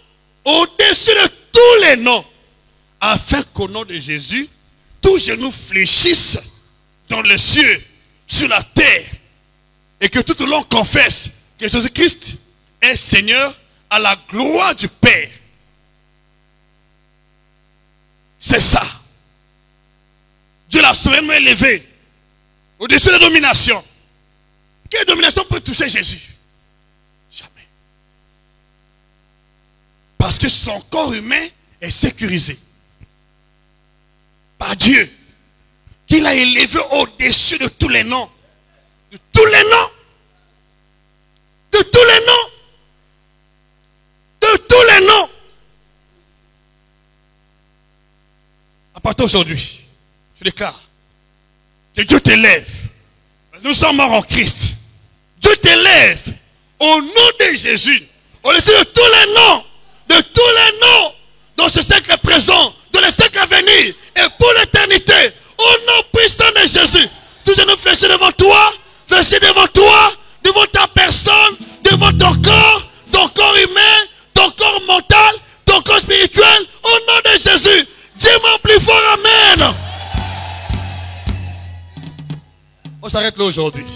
au-dessus de tous les noms, afin qu'au nom de Jésus, tous genoux fléchissent dans les cieux, sur la terre, et que tout le monde confesse que Jésus-Christ est Seigneur à la gloire du Père. C'est ça. Dieu l'a souverainement élevé au-dessus des dominations. quelle domination peut toucher Jésus? Jamais. Parce que son corps humain est sécurisé par Dieu, qu'il a élevé au-dessus de tous les noms. De tous les noms. De tous les noms. De tous les noms. À partir d'aujourd'hui, je déclare que Dieu t'élève. Nous sommes morts en Christ. Dieu t'élève au nom de Jésus, au-dessus de tous les noms, dans ce siècle présent, dans le siècle à venir, et pour l'éternité, au nom puissant de Jésus. Tous nous fléchis devant toi, devant ta personne, devant ton corps humain, ton corps mental, ton corps spirituel, au nom de Jésus. Dis-moi plus fort, amen. On s'arrête là aujourd'hui.